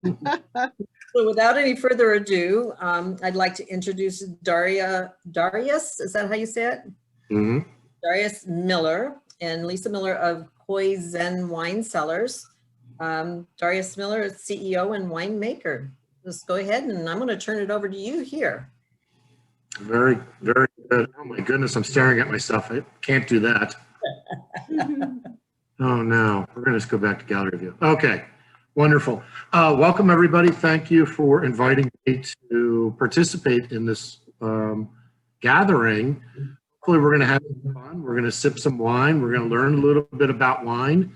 So without any further ado, I'd like to introduce Darius, is that how you say it? Mm-hmm. Darius Miller and Lisa Miller of Koi Zen Cellars. Darius Miller is CEO and winemaker. Let's go ahead and I'm going to turn it over to you here. Very, very good. Oh my goodness, I'm staring at myself. I can't do that. Oh no, we're going to just go back to gallery view. Okay, wonderful. Welcome everybody. Thank you for inviting me to participate in this gathering. Hopefully we're going to have some fun. We're going to sip some wine. We're going to learn a little bit about wine.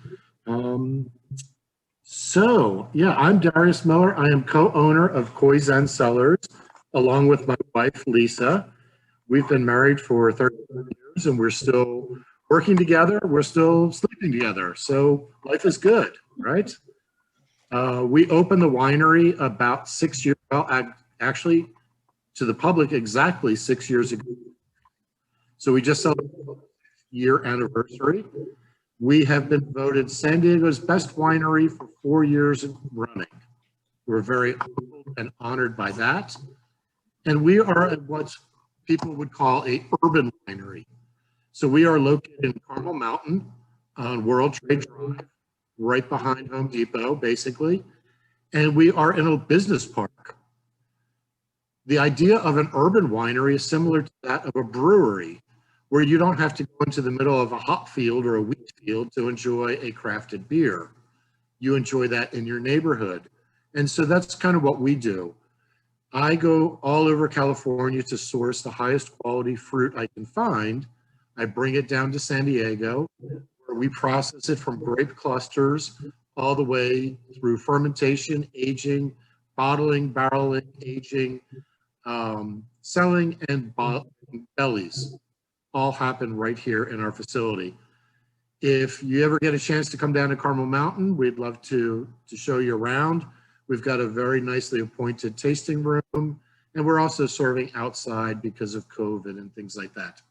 So yeah, I'm Darius Miller. I am co-owner of Koi Zen Cellars, along with my wife, Lisa. We've been married for 30 years and we're still working together. We're still sleeping together. So life is good, right? We opened the winery about 6 years ago, actually to the public exactly 6 years ago. So we just celebrated a year anniversary. We have been voted San Diego's best winery for 4 years running. We're very humbled and honored by that. And we are at what people would call a urban winery. So we are located in Carmel Mountain on World Trade Drive, right behind Home Depot, basically. And we are in a business park. The idea of an urban winery is similar to that of a brewery, where you don't have to go into the middle of a hop field or a wheat field to enjoy a crafted beer. You enjoy that in your neighborhood. And so that's kind of what we do. I go all over California to source the highest quality fruit I can find. I bring it down to San Diego, where we process it from grape clusters all the way through fermentation, aging, bottling, barreling, aging, selling, and bellies. All happen right here in our facility. If you ever get a chance to come down to Carmel Mountain, we'd love to show you around. We've got a very nicely appointed tasting room, and we're also serving outside because of COVID and things like that.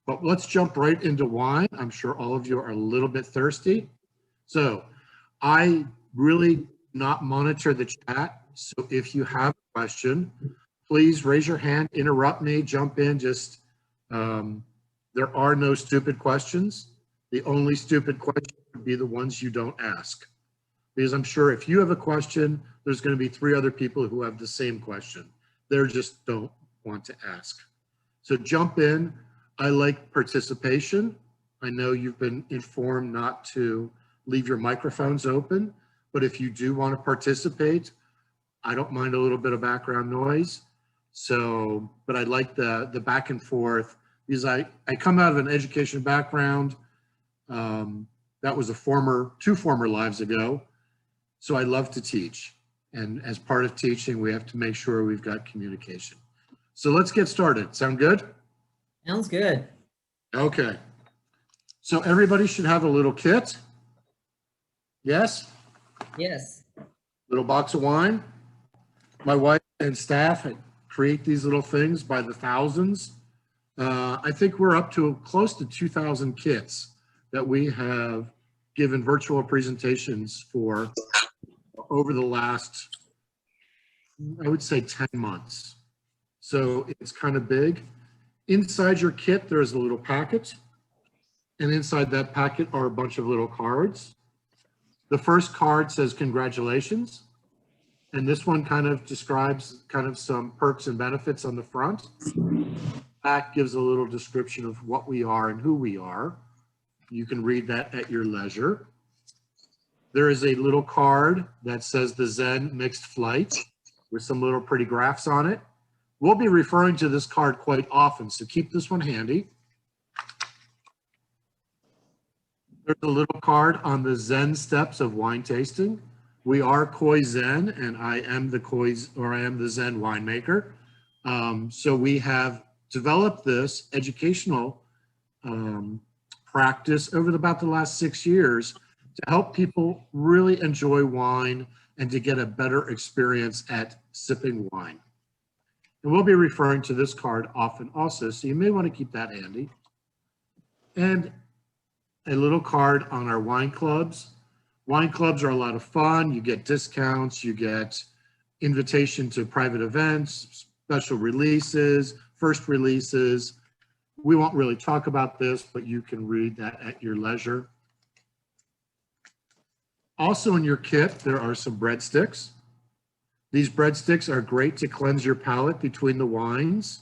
But let's jump right into wine. I'm sure all of you are a little bit thirsty. So I really not monitor the chat. So if you have a question, please raise your hand, interrupt me, jump in, just there are no stupid questions. The only stupid questions would be the ones you don't ask. Because I'm sure if you have a question, there's going to be 3 other people who have the same question. They just don't want to ask. So jump in. I like participation. I know you've been informed not to leave your microphones open, but if you do want to participate, I don't mind a little bit of background noise. So, but I like the back and forth, because I come out of an education background. That was 2 former lives ago. So I love to teach. And as part of teaching, we have to make sure we've got communication. So let's get started. Sound good? Sounds good. Okay. So everybody should have a little kit. Yes? Yes. Little box of wine. My wife and staff create these little things by the thousands. I think we're up to close to 2,000 kits that we have given virtual presentations for over the last, I would say 10 months. So it's kind of big. Inside your kit, there's a little packet. And inside that packet are a bunch of little cards. The first card says congratulations. And this one kind of describes kind of some perks and benefits on the front. Back gives a little description of what we are and who we are. You can read that at your leisure. There is a little card that says the Zen Mixed Flight with some little pretty graphs on it. We'll be referring to this card quite often, so keep this one handy. There's a little card on the Zen steps of wine tasting. We are Koi Zen, and I am the Zen winemaker. So we have developed this educational practice over about the last 6 years to help people really enjoy wine and to get a better experience at sipping wine. And we'll be referring to this card often also, so you may want to keep that handy. And a little card on our wine clubs. Wine clubs are a lot of fun. You get discounts, you get invitation to private events, special releases, first releases. We won't really talk about this, but you can read that at your leisure. Also in your kit, there are some breadsticks. These breadsticks are great to cleanse your palate between the wines.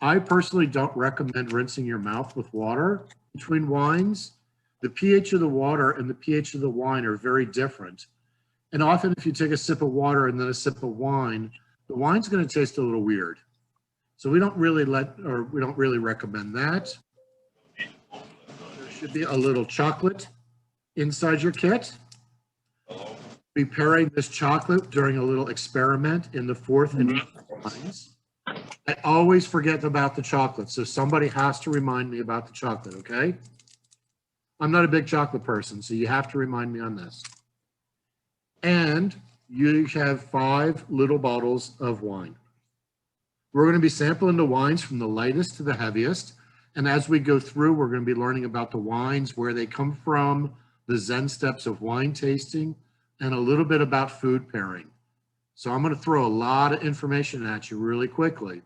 I personally don't recommend rinsing your mouth with water between wines. The pH of the water and the pH of the wine are very different. And often if you take a sip of water and then a sip of wine, the wine's going to taste a little weird. So we don't really recommend that. There should be a little chocolate inside your kit. Preparing this chocolate during a little experiment in the 4th and 5th wines. I always forget about the chocolate, so somebody has to remind me about the chocolate, okay? I'm not a big chocolate person, so you have to remind me on this. And you have 5 little bottles of wine. We're going to be sampling the wines from the lightest to the heaviest. And as we go through, we're going to be learning about the wines, where they come from, the Zen steps of wine tasting, and a little bit about food pairing. So I'm going to throw a lot of information at you really quickly.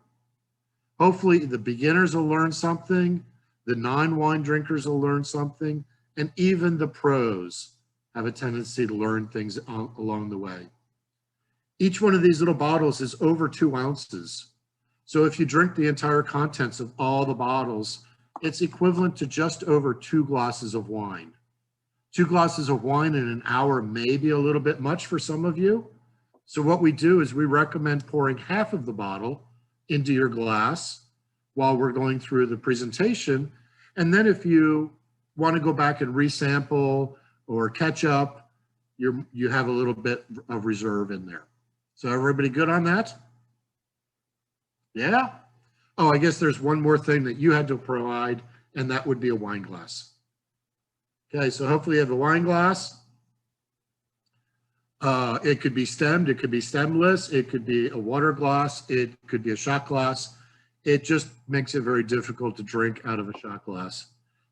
Hopefully the beginners will learn something, the non-wine drinkers will learn something, and even the pros have a tendency to learn things along the way. Each one of these little bottles is over 2 ounces. So if you drink the entire contents of all the bottles, it's equivalent to just over 2 glasses of wine. 2 glasses of wine in an hour may be a little bit much for some of you. So what we do is we recommend pouring half of the bottle into your glass while we're going through the presentation. And then if you want to go back and resample or catch up, you have a little bit of reserve in there. So everybody good on that? Yeah? Oh, I guess there's one more thing that you had to provide, and that would be a wine glass. Okay, so hopefully you have a wine glass. It could be stemmed, it could be stemless, it could be a water glass, it could be a shot glass. It just makes it very difficult to drink out of a shot glass.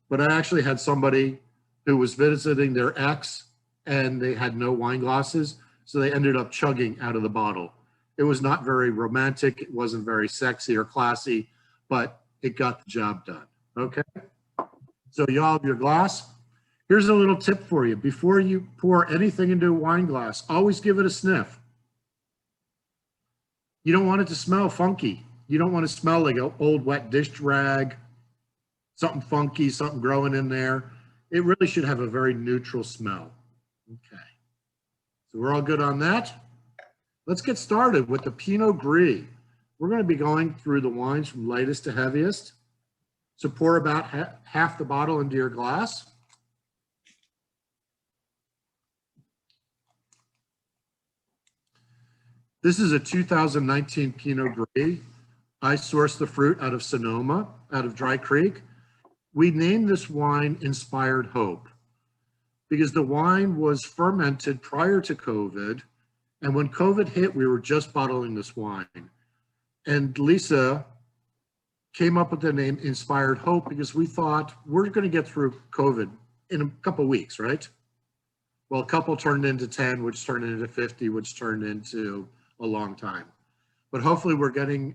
But I actually had somebody who was visiting their ex and they had no wine glasses, so they ended up chugging out of the bottle. It was not very romantic, it wasn't very sexy or classy, but it got the job done, okay? So y'all have your glass. Here's a little tip for you. Before you pour anything into a wine glass, always give it a sniff. You don't want it to smell funky. You don't want to smell like an old wet dish rag, something funky, something growing in there. It really should have a very neutral smell. Okay, so we're all good on that. Let's get started with the Pinot Gris. We're going to be going through the wines from lightest to heaviest. So pour about half the bottle into your glass. This is a 2019 Pinot Gris. I sourced the fruit out of Sonoma, out of Dry Creek. We named this wine Inspired Hope because the wine was fermented prior to COVID. And when COVID hit, we were just bottling this wine. And Lisa came up with the name Inspired Hope because we thought we're going to get through COVID in a couple of weeks, right? Well, a couple turned into 10, which turned into 50, which turned into a long time. But hopefully we're getting,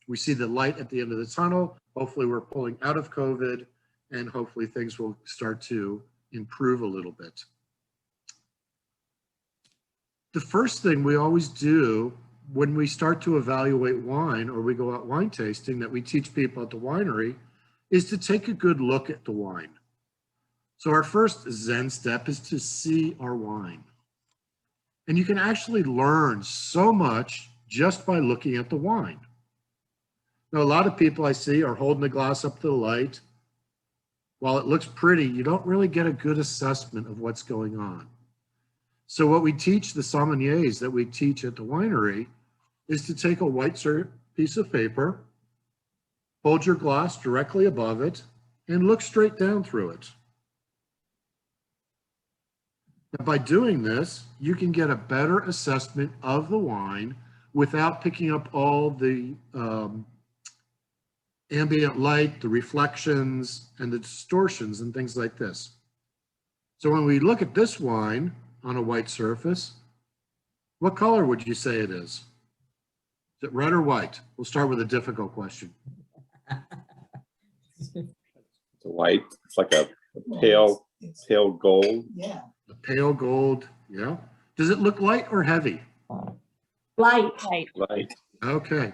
we see the light at the end of the tunnel. Hopefully we're pulling out of COVID and hopefully things will start to improve a little bit. The first thing we always do when we start to evaluate wine or we go out wine tasting that we teach people at the winery is to take a good look at the wine. So our first Zen step is to see our wine. And you can actually learn so much just by looking at the wine. Now, a lot of people I see are holding the glass up to the light. While it looks pretty, you don't really get a good assessment of what's going on. So what we teach the sommeliers that we teach at the winery is to take a white piece of paper, hold your glass directly above it, and look straight down through it. Now, by doing this, you can get a better assessment of the wine without picking up all the ambient light, the reflections, and the distortions and things like this. So when we look at this wine on a white surface, what color would you say it is? Is it red or white? We'll start with a difficult question. It's white. It's like a pale gold. Yeah. A pale gold, yeah. Does it look light or heavy? Light. Light. Okay.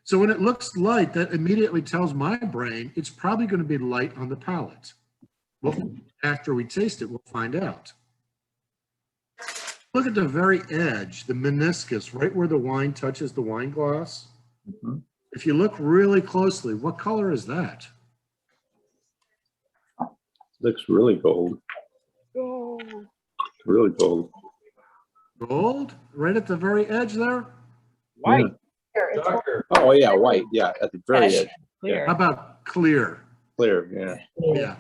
So when it looks light, that immediately tells my brain it's probably going to be light on the palate. Well, after we taste it, we'll find out. Look at the very edge, the meniscus, right where the wine touches the wine glass. Mm-hmm. If you look really closely, what color is that? Looks really gold. Really gold. Gold? Right at the very edge there? White. Darker. Oh yeah, white. Yeah, at the very edge. Clear. How about clear? Clear. Yeah. Yeah.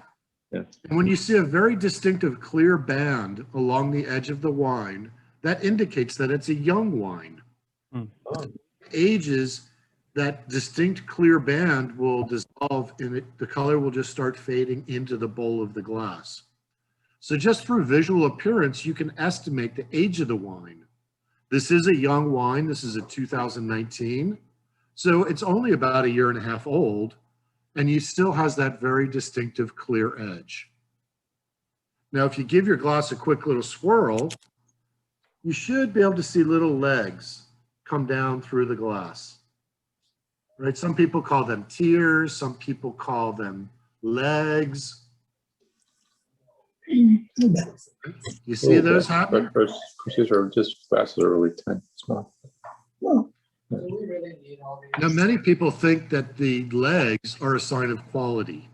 Yeah. And when you see a very distinctive clear band along the edge of the wine, that indicates that it's a young wine. Ages, that distinct clear band will dissolve and the color will just start fading into the bowl of the glass. So just through visual appearance, you can estimate the age of the wine. This is a young wine. This is a 2019. So it's only about 1.5 years old, and you still has that very distinctive clear edge. Now, if you give your glass a quick little swirl, you should be able to see little legs come down through the glass, right? Some people call them tears. Some people call them legs. You see those happen? But these are just glasses are really tiny, small. Now, many people think that the legs are a sign of quality.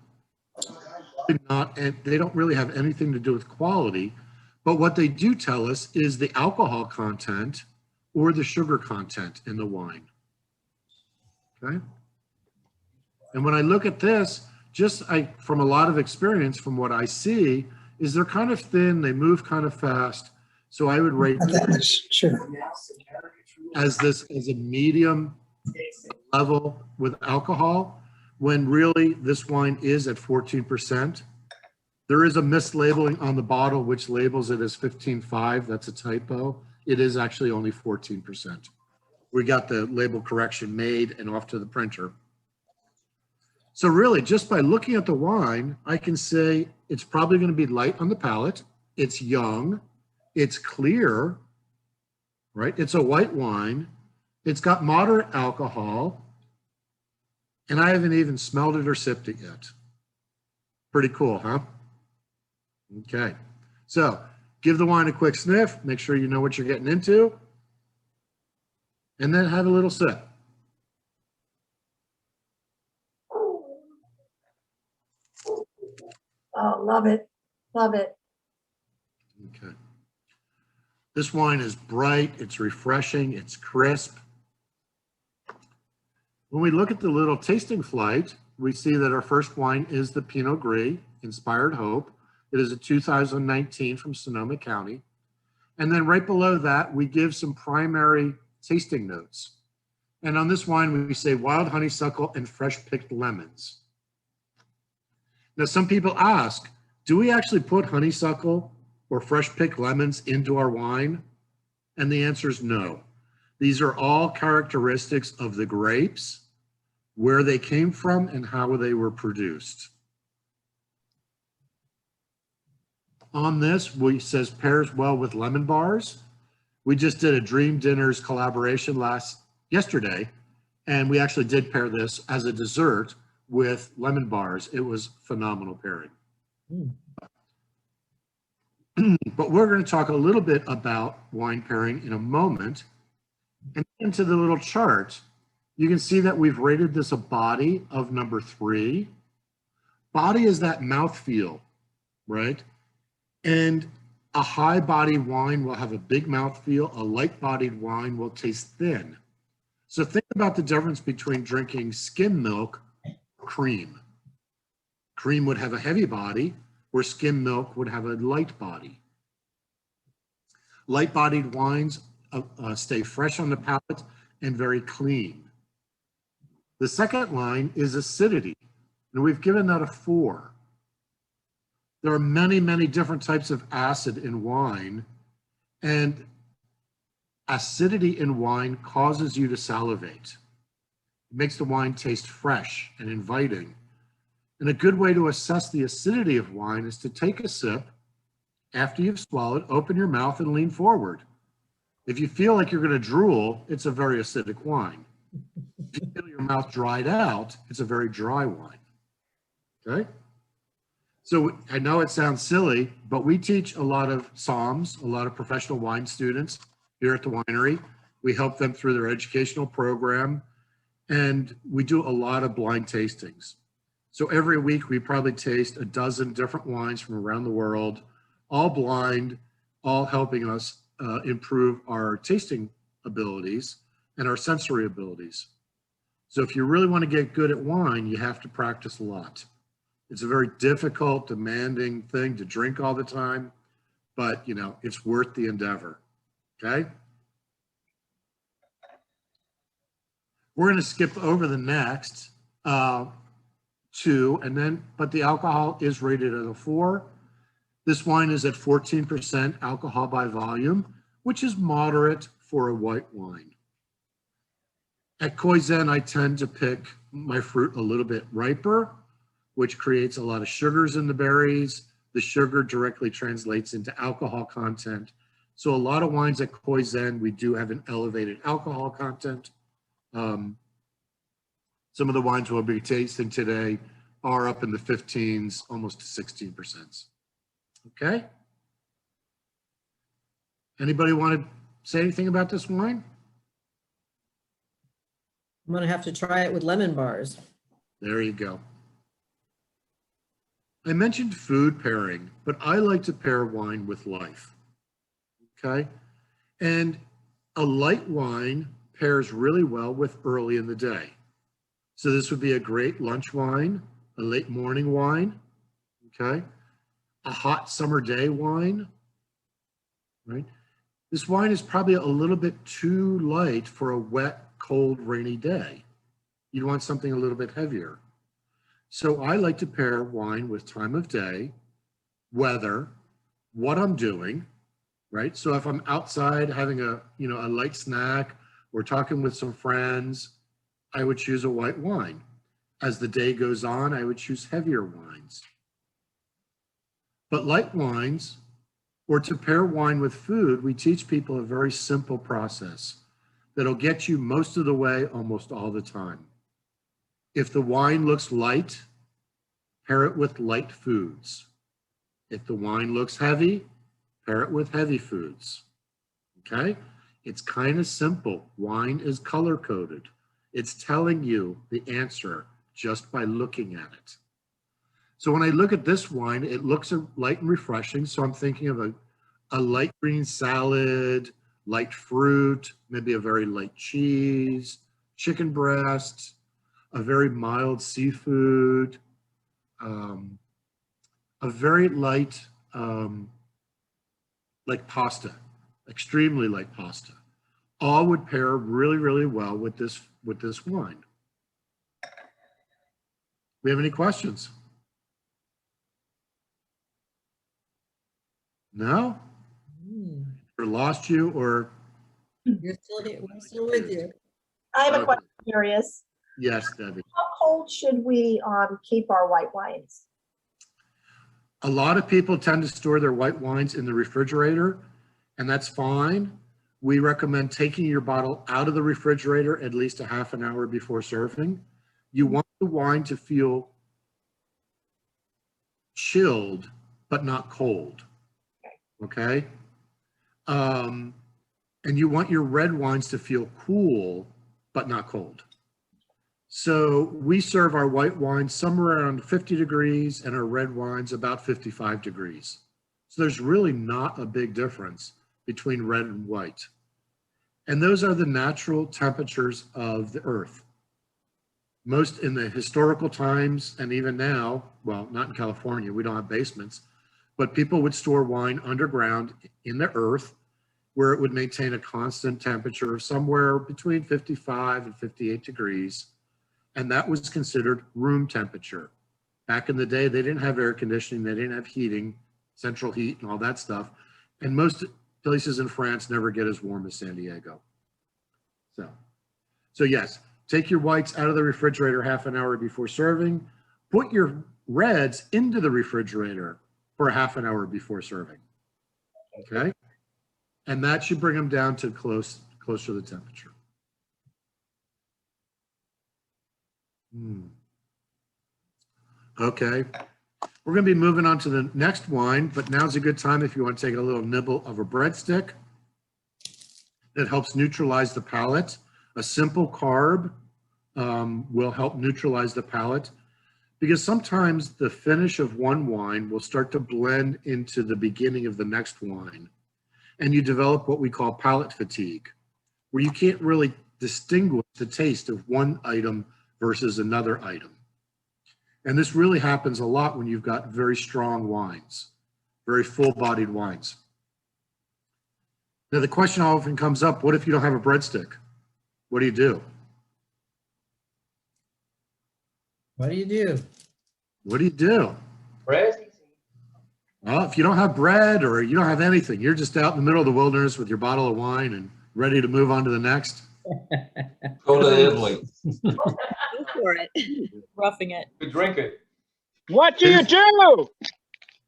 Not, and they don't really have anything to do with quality, but what they do tell us is the alcohol content or the sugar content in the wine. Okay. And when I look at this, from a lot of experience, from what I see, is they're kind of thin, they move kind of fast. So I would rate Sure. as a medium level with alcohol, when really this wine is at 14%. There is a mislabeling on the bottle, which labels it as 15.5. That's a typo. It is actually only 14%. We got the label correction made and off to the printer. So really, just by looking at the wine, I can say it's probably going to be light on the palate. It's young. It's clear, right? It's a white wine. It's got moderate alcohol. And I haven't even smelled it or sipped it yet. Pretty cool, huh? Okay. So give the wine a quick sniff. Make sure you know what you're getting into. And then have a little sip. Oh, love it. Love it. Okay. This wine is bright, it's refreshing, it's crisp. When we look at the little tasting flight, we see that our first wine is the Pinot Gris, Inspired Hope. It is a 2019 from Sonoma County. And then right below that, we give some primary tasting notes. And on this wine, we say wild honeysuckle and fresh picked lemons. Now, some people ask, do we actually put honeysuckle or fresh picked lemons into our wine? And the answer is no. These are all characteristics of the grapes, where they came from, and how they were produced. On this, it says pairs well with lemon bars. We just did a Dream Dinners collaboration yesterday, and we actually did pair this as a dessert with lemon bars. It was phenomenal pairing. But we're going to talk a little bit about wine pairing in a moment. And into the little chart, you can see that we've rated this a body of number 3. Body is that mouthfeel, right? And a high bodied wine will have a big mouthfeel. A light bodied wine will taste thin. So think about the difference between drinking skim milk or cream. Cream would have a heavy body, where skim milk would have a light body. Light bodied wines stay fresh on the palate and very clean. The second line is acidity, and we've given that a 4. There are many, many different types of acid in wine, and acidity in wine causes you to salivate. It makes the wine taste fresh and inviting. And a good way to assess the acidity of wine is to take a sip. After you've swallowed, open your mouth and lean forward. If you feel like you're going to drool, it's a very acidic wine. If you feel your mouth dried out, it's a very dry wine. Okay? So I know it sounds silly, but we teach a lot of SOMs, a lot of professional wine students here at the winery. We help them through their educational program, and we do a lot of blind tastings. So every week we probably taste a dozen different wines from around the world, all blind, all helping us improve our tasting abilities and our sensory abilities. So if you really want to get good at wine, you have to practice a lot. It's a very difficult, demanding thing to drink all the time, but you know, it's worth the endeavor, okay? We're going to skip over the next two, but the alcohol is rated at a 4. This wine is at 14% alcohol by volume, which is moderate for a white wine. At Koi Zen, I tend to pick my fruit a little bit riper, which creates a lot of sugars in the berries. The sugar directly translates into alcohol content. So a lot of wines at Koi Zen, we do have an elevated alcohol content. Some of the wines we'll be tasting today are up in the 15s, almost 16%. Okay. Anybody want to say anything about this wine? I'm going to have to try it with lemon bars. There you go. I mentioned food pairing, but I like to pair wine with life. Okay. And a light wine pairs really well with early in the day. So this would be a great lunch wine, a late morning wine, okay? A hot summer day wine, right? This wine is probably a little bit too light for a wet, cold, rainy day. You'd want something a little bit heavier. So I like to pair wine with time of day, weather, what I'm doing, right? So if I'm outside having a light snack or talking with some friends, I would choose a white wine. As the day goes on, I would choose heavier wines. But light wines, or to pair wine with food, we teach people a very simple process that'll get you most of the way, almost all the time. If the wine looks light, pair it with light foods. If the wine looks heavy, pair it with heavy foods. Okay? It's kind of simple. Wine is color-coded. It's telling you the answer just by looking at it. So when I look at this wine, it looks light and refreshing. So I'm thinking of a light green salad, light fruit, maybe a very light cheese, chicken breast, a very mild seafood, a very light, like pasta, extremely light pasta. All would pair really, really well with this wine. We have any questions? No? Or lost you, or? You're still here. We're still with you. I have a Okay. question, Darius. Yes, Debbie. How cold should we keep our white wines? A lot of people tend to store their white wines in the refrigerator, and that's fine. We recommend taking your bottle out of the refrigerator at least a half an hour before serving. You want the wine to feel chilled, but not cold. Okay? And you want your red wines to feel cool, but not cold. So we serve our white wines somewhere around 50 degrees and our red wines about 55 degrees. So there's really not a big difference between red and white. And those are the natural temperatures of the earth. Most in the historical times, and even now, well, not in California, we don't have basements, but people would store wine underground in the earth where it would maintain a constant temperature of somewhere between 55 and 58 degrees. And that was considered room temperature. Back in the day, they didn't have air conditioning, they didn't have heating, central heat and all that stuff. And most places in France never get as warm as San Diego. So yes, take your whites out of the refrigerator half an hour before serving. Put your reds into the refrigerator for a half an hour before serving. Okay? And that should bring them down to close to the temperature. Okay. We're going to be moving on to the next wine, but now's a good time if you want to take a little nibble of a breadstick that helps neutralize the palate. A simple carb will help neutralize the palate, because sometimes the finish of one wine will start to blend into the beginning of the next wine. And you develop what we call palate fatigue, where you can't really distinguish the taste of one item versus another item. And this really happens a lot when you've got very strong wines, very full-bodied wines. Now, the question often comes up, what if you don't have a breadstick? What do you do? What do you do? What do you do? Bread? Well, if you don't have bread or you don't have anything, you're just out in the middle of the wilderness with your bottle of wine and ready to move on to the next. Go to Italy. Go for it. Roughing it. We drink it. What do you do?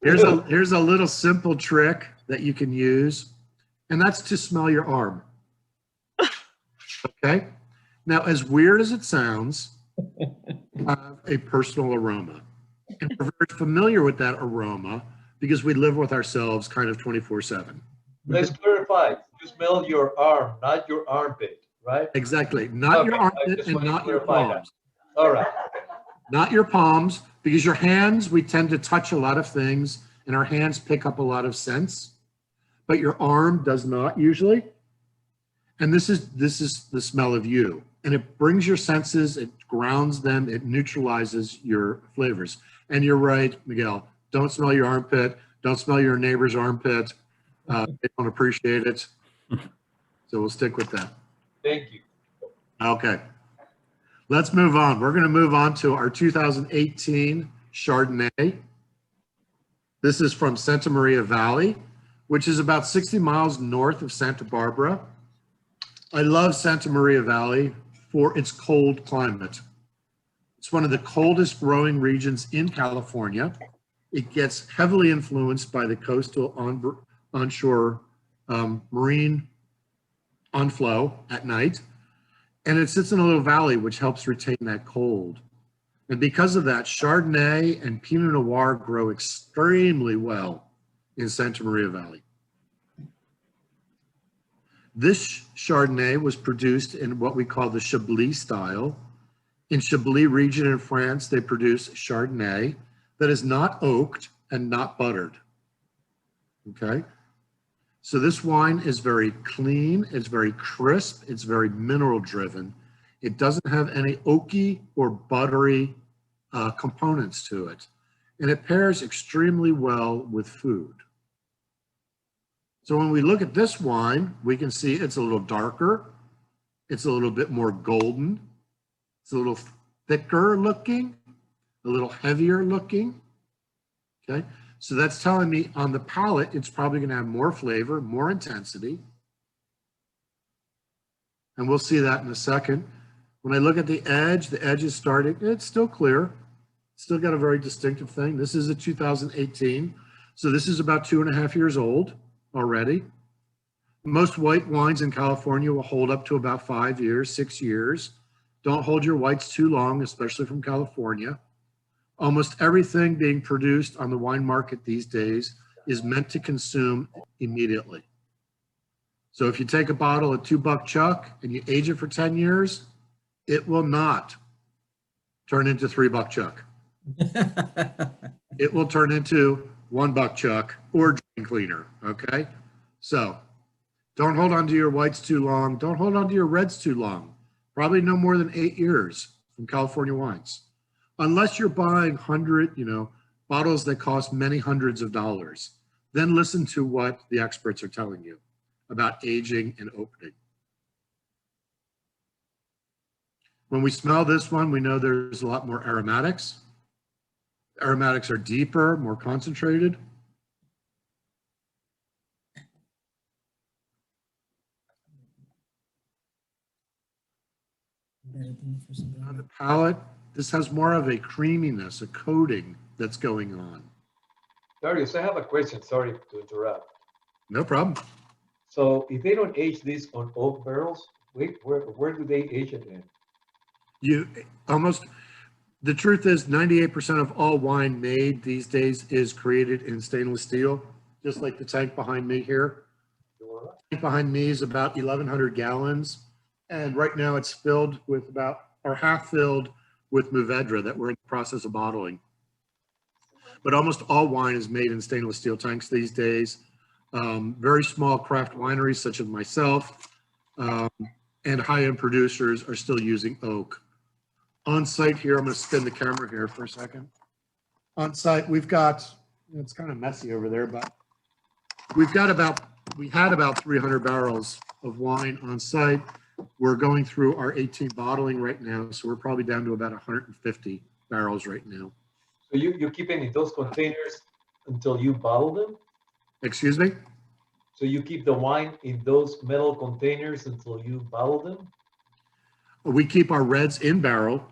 Here's a little simple trick that you can use, and that's to smell your arm. Okay? Now, as weird as it sounds, you have a personal aroma. And we're very familiar with that aroma because we live with ourselves kind of 24/7. Let's clarify. You smell your arm, not your armpit, right? Exactly. Not Okay, your I armpit just and wanted to not your clarify that. palms. All right. Not your palms, because your hands, we tend to touch a lot of things and our hands pick up a lot of scents, but your arm does not usually. And this is the smell of you. And it brings your senses, it grounds them, it neutralizes your flavors. And you're right, Miguel, don't smell your armpit, don't smell your neighbor's armpit. They don't appreciate it. So we'll stick with that. Thank you. Okay. Let's move on. We're going to move on to our 2018 Chardonnay. This is from Santa Maria Valley, which is about 60 miles north of Santa Barbara. I love Santa Maria Valley for its cold climate. It's one of the coldest growing regions in California. It gets heavily influenced by the coastal onshore marine onflow at night. And it sits in a little valley, which helps retain that cold. And because of that, Chardonnay and Pinot Noir grow extremely well in Santa Maria Valley. This Chardonnay was produced in what we call the Chablis style. In Chablis region in France, they produce Chardonnay that is not oaked and not buttered. Okay? So this wine is very clean, it's very crisp, it's very mineral driven. It doesn't have any oaky or buttery components to it. And it pairs extremely well with food. So when we look at this wine, we can see it's a little darker, it's a little bit more golden, it's a little thicker looking, a little heavier looking, okay? So that's telling me on the palate, it's probably going to have more flavor, more intensity. And we'll see that in a second. When I look at the edge is starting, it's still clear. Still got a very distinctive thing. This is a 2018. So this is about 2.5 years old already. Most white wines in California will hold up to about 5 years, 6 years. Don't hold your whites too long, especially from California. Almost everything being produced on the wine market these days is meant to consume immediately. So if you take a bottle of $2 Chuck and you age it for 10 years, it will not turn into $3 Chuck. It will turn into $1 Chuck or drain cleaner, okay? So don't hold on to your whites too long. Don't hold on to your reds too long. Probably no more than 8 years from California wines. Unless you're buying bottles that cost many hundreds of dollars, then listen to what the experts are telling you about aging and opening. When we smell this one, we know there's a lot more aromatics. Aromatics are deeper, more concentrated. On the palate, this has more of a creaminess, a coating that's going on. Darius, I have a question. Sorry to interrupt. No problem. So if they don't age this on oak barrels, where do they age it in? The truth is 98% of all wine made these days is created in stainless steel, just like the tank behind me here. The tank behind me is about 1,100 gallons. And right now it's filled with half filled with Mourvedre that we're in the process of bottling. But almost all wine is made in stainless steel tanks these days. Very small craft wineries such as myself and high-end producers are still using oak. On site here, I'm going to spin the camera here for a second. On site, we've got, it's kind of messy over there, but we had about 300 barrels of wine on site. We're going through our 18 bottling right now, so we're probably down to about 150 barrels right now. So you keep it in those containers until you bottle them? Excuse me? So you keep the wine in those metal containers until you bottle them? We keep our reds in barrel,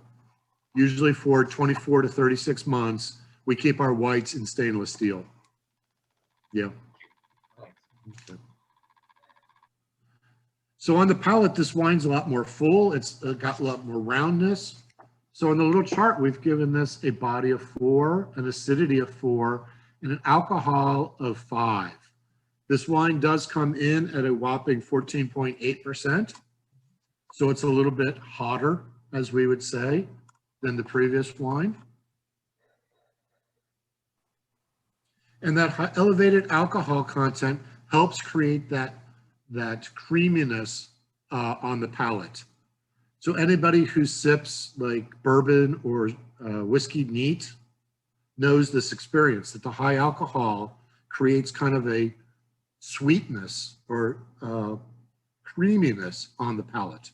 usually for 24 to 36 months. We keep our whites in stainless steel. Yeah. Okay. So on the palate, this wine's a lot more full. It's got a lot more roundness. So in the little chart, we've given this a body of 4, an acidity of 4, and an alcohol of 5. This wine does come in at a whopping 14.8%. So it's a little bit hotter, as we would say, than the previous wine. And that elevated alcohol content helps create that creaminess on the palate. So anybody who sips like bourbon or whiskey neat knows this experience, that the high alcohol creates kind of a sweetness or creaminess on the palate.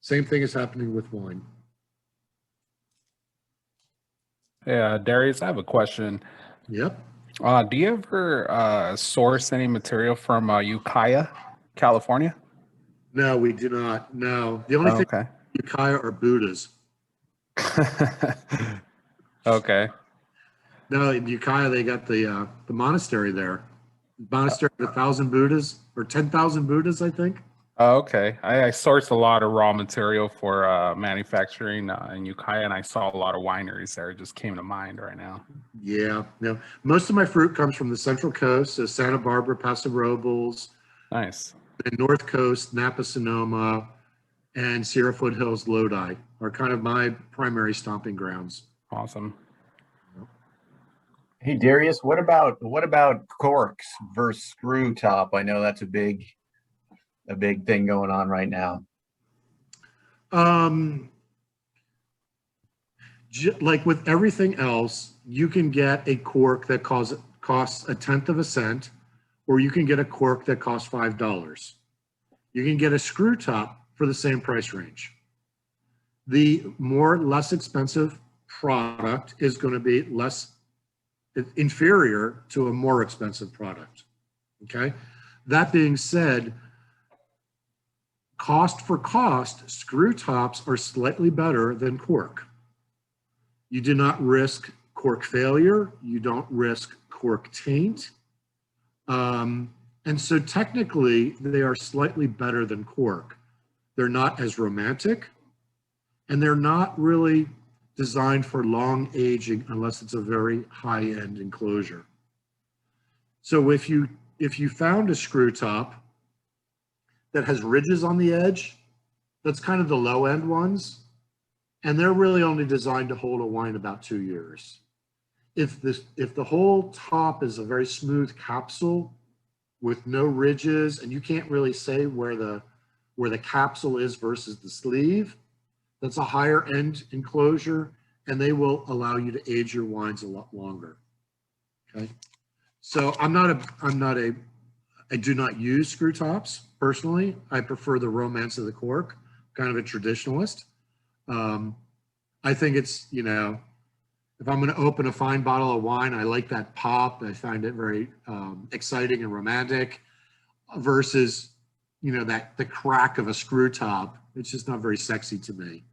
Same thing is happening with wine. Yeah, Darius, I have a question. Yep. Do you ever source any material from Ukiah, California? No, we do not. No. The only thing Okay. Ukiah are Buddhas. Okay. No, in Ukiah, they got the monastery there. Monastery of 1,000 Buddhas or 10,000 Buddhas, I think. Okay. I sourced a lot of raw material for manufacturing in Ukiah, and I saw a lot of wineries there. It just came to mind right now. Yeah. No. Most of my fruit comes from the Central Coast, so Santa Barbara, Paso Robles, Nice. the North Coast, Napa, Sonoma, and Sierra Foothills, Lodi are kind of my primary stomping grounds. Awesome. Hey Darius, what about corks versus screw top? I know that's a big thing going on right now. Like with everything else, you can get a cork that costs 1/10 of a cent, or you can get a cork that costs $5. You can get a screw top for the same price range. The less expensive product is going to be inferior to a more expensive product. Okay. That being said, cost for cost, screw tops are slightly better than cork. You do not risk cork failure. You don't risk cork taint. And so technically they are slightly better than cork. They're not as romantic, and they're not really designed for long aging unless it's a very high-end enclosure. So if you found a screw top that has ridges on the edge, that's kind of the low-end ones, and they're really only designed to hold a wine about 2 years. If the whole top is a very smooth capsule with no ridges, and you can't really say where the capsule is versus the sleeve, that's a higher end enclosure, and they will allow you to age your wines a lot longer. Okay. So I do not use screw tops personally. I prefer the romance of the cork, kind of a traditionalist. I think it's, If I'm going to open a fine bottle of wine, I like that pop. I find it very exciting and romantic versus, you know, the crack of a screw top. It's just not very sexy to me.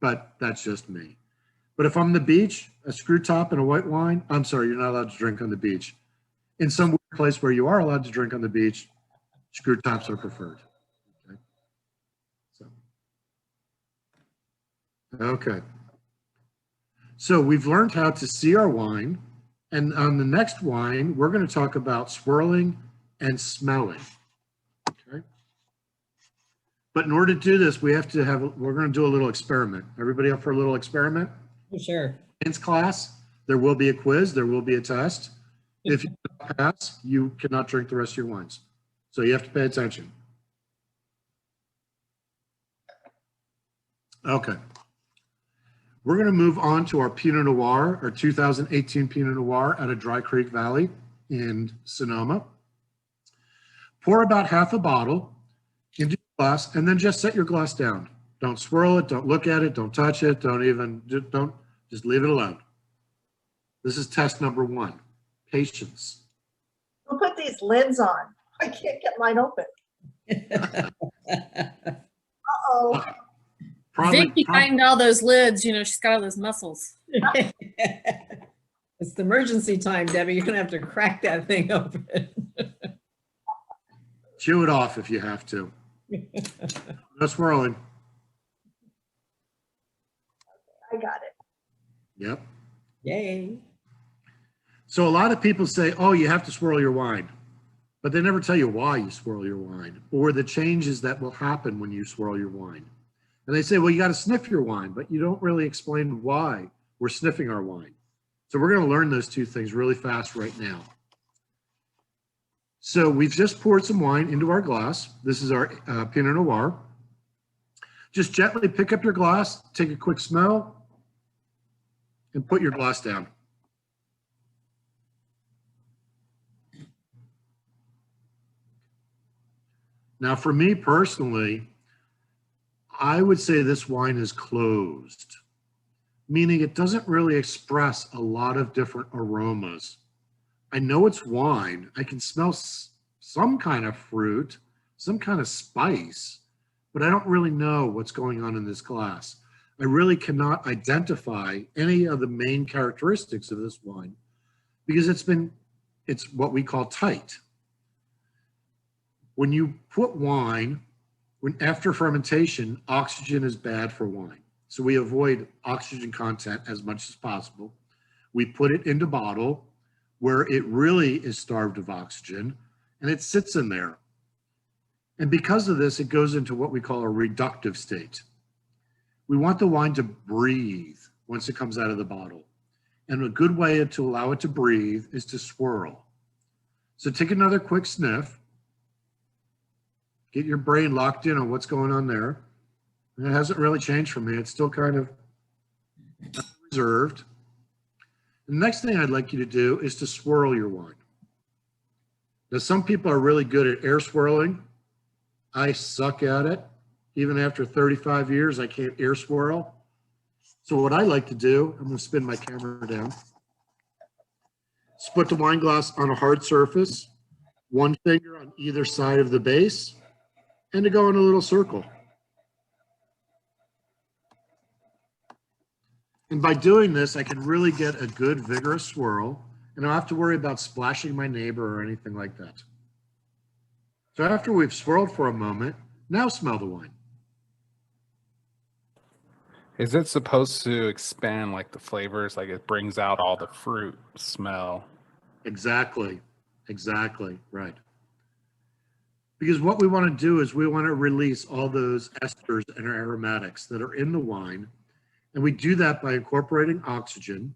But that's just me. But if I'm on the beach, a screw top and a white wine, I'm sorry, you're not allowed to drink on the beach. In some weird place where you are allowed to drink on the beach, screw tops are preferred. Okay. Okay. So we've learned how to see our wine. And on the next wine, we're going to talk about swirling and smelling. Okay. But in order to do this, we're going to do a little experiment. Everybody up for a little experiment? Sure. In class, there will be a quiz, there will be a test. If you don't pass, you cannot drink the rest of your wines. So you have to pay attention. Okay. We're going to move on to our Pinot Noir, our 2018 Pinot Noir out of Dry Creek Valley in Sonoma. Pour about half a bottle into your glass and then just set your glass down. Don't swirl it, don't look at it, don't touch it, just leave it alone. This is test number 1, patience. Who put these lids on? I can't get mine open. Uh-oh. Vic behind all those lids, you know, she's got all those muscles. It's the emergency time, Debbie. You're going to have to crack that thing open. Chew it off if you have to. No swirling. I got it. Yep. Yay. So a lot of people say, oh, you have to swirl your wine, but they never tell you why you swirl your wine or the changes that will happen when you swirl your wine. And they say, well, you got to sniff your wine, but you don't really explain why we're sniffing our wine. So we're going to learn those two things really fast right now. So we've just poured some wine into our glass. This is our Pinot Noir. Just gently pick up your glass, take a quick smell, and put your glass down. Now, for me personally, I would say this wine is closed, meaning it doesn't really express a lot of different aromas. I know it's wine. I can smell some kind of fruit, some kind of spice, but I don't really know what's going on in this glass. I really cannot identify any of the main characteristics of this wine because it's what we call tight. When you put wine, after fermentation, oxygen is bad for wine. So we avoid oxygen content as much as possible. We put it into bottle where it really is starved of oxygen and it sits in there. And because of this, it goes into what we call a reductive state. We want the wine to breathe once it comes out of the bottle. And a good way to allow it to breathe is to swirl. So take another quick sniff. Get your brain locked in on what's going on there. And it hasn't really changed for me. It's still kind of reserved. The next thing I'd like you to do is to swirl your wine. Now, some people are really good at air swirling. I suck at it. Even after 35 years, I can't air swirl. So what I like to do, I'm going to spin my camera down. Just put the wine glass on a hard surface, one finger on either side of the base, and to go in a little circle. And by doing this, I can really get a good vigorous swirl, and I don't have to worry about splashing my neighbor or anything like that. So after we've swirled for a moment, now smell the wine. Is it supposed to expand like the flavors, like it brings out all the fruit smell? Exactly, right. Because what we want to do is we want to release all those esters and aromatics that are in the wine. And we do that by incorporating oxygen.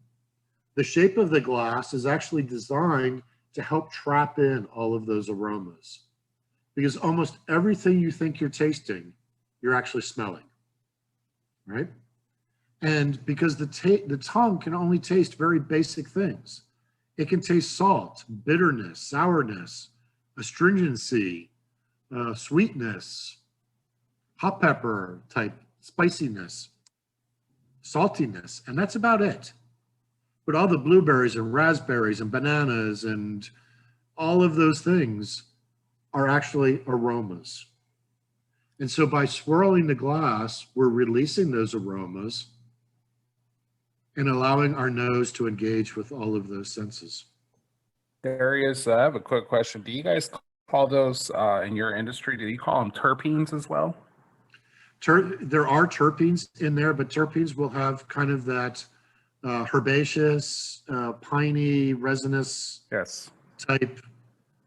The shape of the glass is actually designed to help trap in all of those aromas. Because almost everything you think you're tasting, you're actually smelling, right? And because the tongue can only taste very basic things. It can taste salt, bitterness, sourness, astringency, sweetness, hot pepper type spiciness, saltiness, and that's about it. But all the blueberries and raspberries and bananas and all of those things are actually aromas. And so by swirling the glass, we're releasing those aromas and allowing our nose to engage with all of those senses. Darius, I have a quick question. Do you guys call those in your industry? Do you call them terpenes as well? There are terpenes in there, but terpenes will have kind of that herbaceous, piney, resinous Yes. type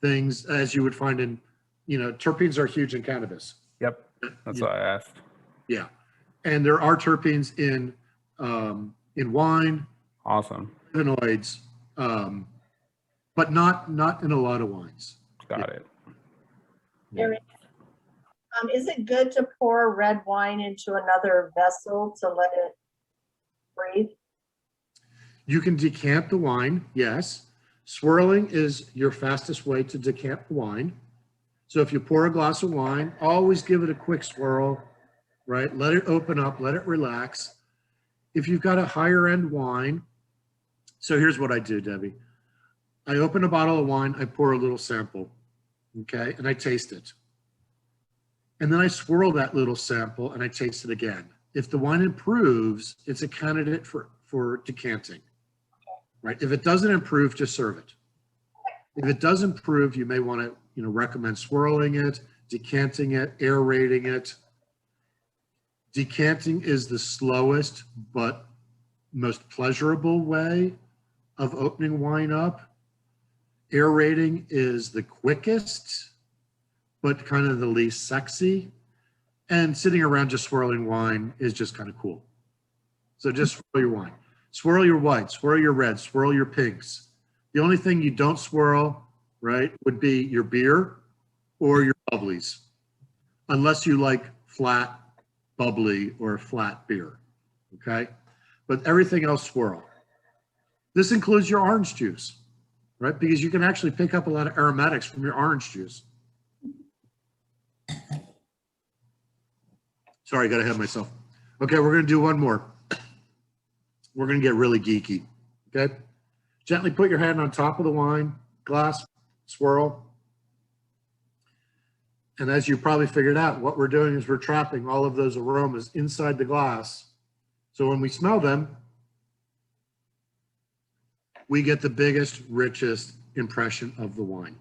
things as you would find in, terpenes are huge in cannabis. Yep. That's what I asked. Yeah. And there are terpenes in wine, Awesome. flavonoids, but not in a lot of wines. Got it. Eric, is it good to pour red wine into another vessel to let it breathe? You can decant the wine, yes. Swirling is your fastest way to decant the wine. So if you pour a glass of wine, always give it a quick swirl, right? Let it open up, let it relax. If you've got a higher end wine, so here's what I do, Debbie. I open a bottle of wine, I pour a little sample, okay? And I taste it. And then I swirl that little sample and I taste it again. If the wine improves, it's a candidate for decanting, right? If it doesn't improve, just serve it. If it does improve, you may want to, recommend swirling it, decanting it, aerating it. Decanting is the slowest but most pleasurable way of opening wine up. Aerating is the quickest, but kind of the least sexy. And sitting around just swirling wine is just kind of cool. So just swirl your wine. Swirl your whites, swirl your reds, swirl your pinks. The only thing you don't swirl, right, would be your beer or your bubblies, unless you like flat bubbly or flat beer, okay? But everything else swirl. This includes your orange juice, right? Because you can actually pick up a lot of aromatics from your orange juice. Sorry, I got ahead of myself. Okay, we're gonna do one more. We're gonna get really geeky, okay? Gently put your hand on top of the wine glass, swirl. And as you probably figured out, what we're doing is we're trapping all of those aromas inside the glass. So when we smell them, we get the biggest, richest impression of the wine.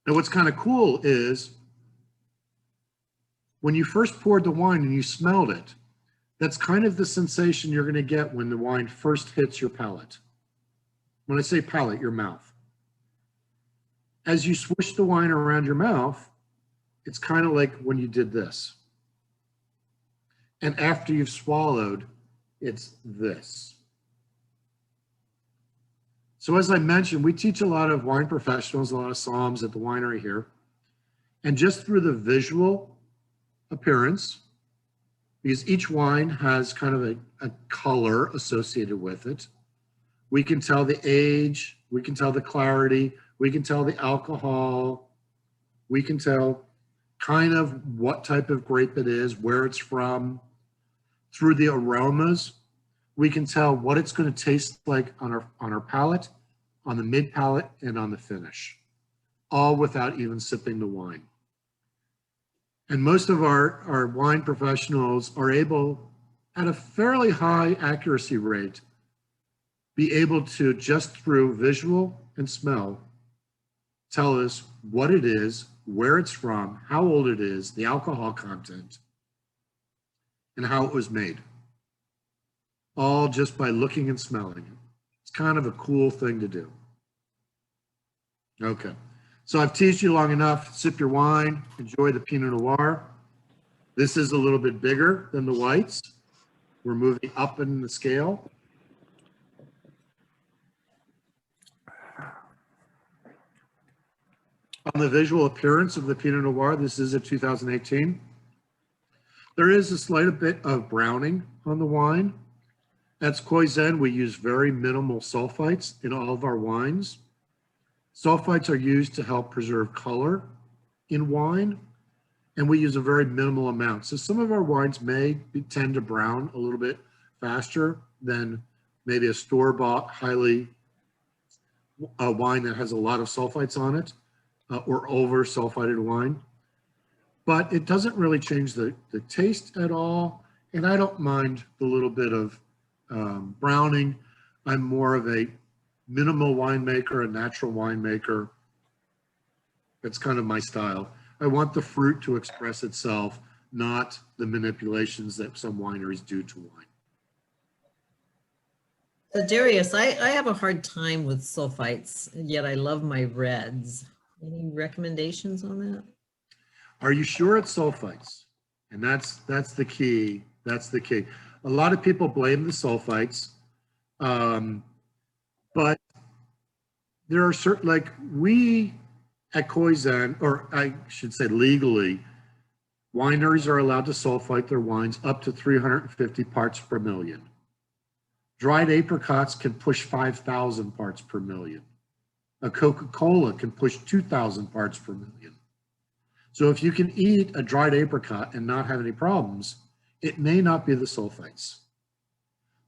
Now, what's kind of cool is when you first poured the wine and you smelled it, that's kind of the sensation you're going to get when the wine first hits your palate. When I say palate, your mouth. As you swish the wine around your mouth, it's kind of like when you did this. And after you've swallowed, it's this. So as I mentioned, we teach a lot of wine professionals, a lot of somms at the winery here. And just through the visual appearance, because each wine has kind of a color associated with it, we can tell the age, we can tell the clarity, we can tell the alcohol, we can tell kind of what type of grape it is, where it's from. Through the aromas, we can tell what it's going to taste like on our palate, on the mid palate, and on the finish, all without even sipping the wine. And most of our wine professionals are able, at a fairly high accuracy rate, be able to, just through visual and smell, tell us what it is, where it's from, how old it is, the alcohol content, and how it was made. All just by looking and smelling it. It's kind of a cool thing to do. Okay, so I've teased you long enough. Sip your wine, enjoy the Pinot Noir. This is a little bit bigger than the whites. We're moving up in the scale. On the visual appearance of the Pinot Noir, this is a 2018. There is a slight bit of browning on the wine. At Koi Zen, we use very minimal sulfites in all of our wines. Sulfites are used to help preserve color in wine, and we use a very minimal amount. So some of our wines may tend to brown a little bit faster than maybe a store-bought highly wine that has a lot of sulfites on it, or over sulfited wine. But it doesn't really change the taste at all. And I don't mind the little bit of browning. I'm more of a minimal winemaker, a natural winemaker. That's kind of my style. I want the fruit to express itself, not the manipulations that some wineries do to wine. So Darius, I have a hard time with sulfites, and yet I love my reds. Any recommendations on that? Are you sure it's sulfites? And that's the key. That's the key. A lot of people blame the sulfites, but there are certain, like we at Koi Zen, or I should say legally, wineries are allowed to sulfite their wines up to 350 parts per million. Dried apricots can push 5,000 parts per million. A Coca-Cola can push 2,000 parts per million. So if you can eat a dried apricot and not have any problems, it may not be the sulfites.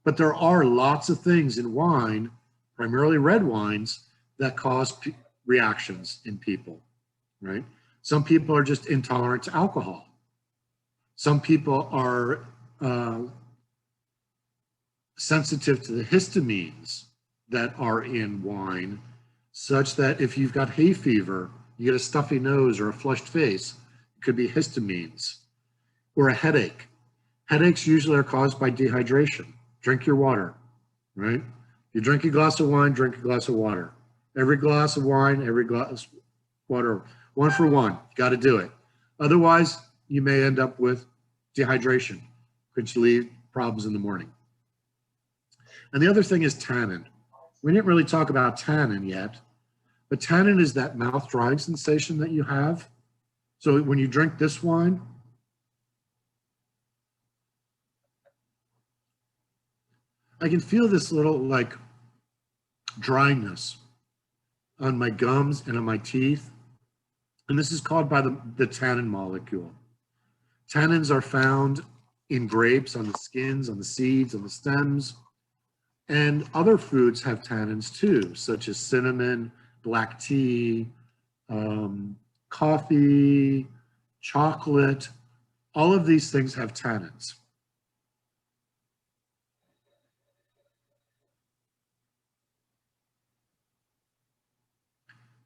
But there are lots of things in wine, primarily red wines, that cause reactions in people, right? Some people are just intolerant to alcohol. Some people are sensitive to the histamines that are in wine, such that if you've got hay fever, you get a stuffy nose or a flushed face, it could be histamines, or a headache. Headaches usually are caused by dehydration. Drink your water, right? If you drink a glass of wine, drink a glass of water. Every glass of wine, every glass of water, 1 for 1, you got to do it. Otherwise, you may end up with dehydration, which lead problems in the morning. And the other thing is tannin. We didn't really talk about tannin yet, but tannin is that mouth drying sensation that you have. So when you drink this wine, I can feel this little like dryness on my gums and on my teeth. And this is caused by the tannin molecule. Tannins are found in grapes, on the skins, on the seeds, on the stems. And other foods have tannins too, such as cinnamon, black tea, coffee, chocolate. All of these things have tannins.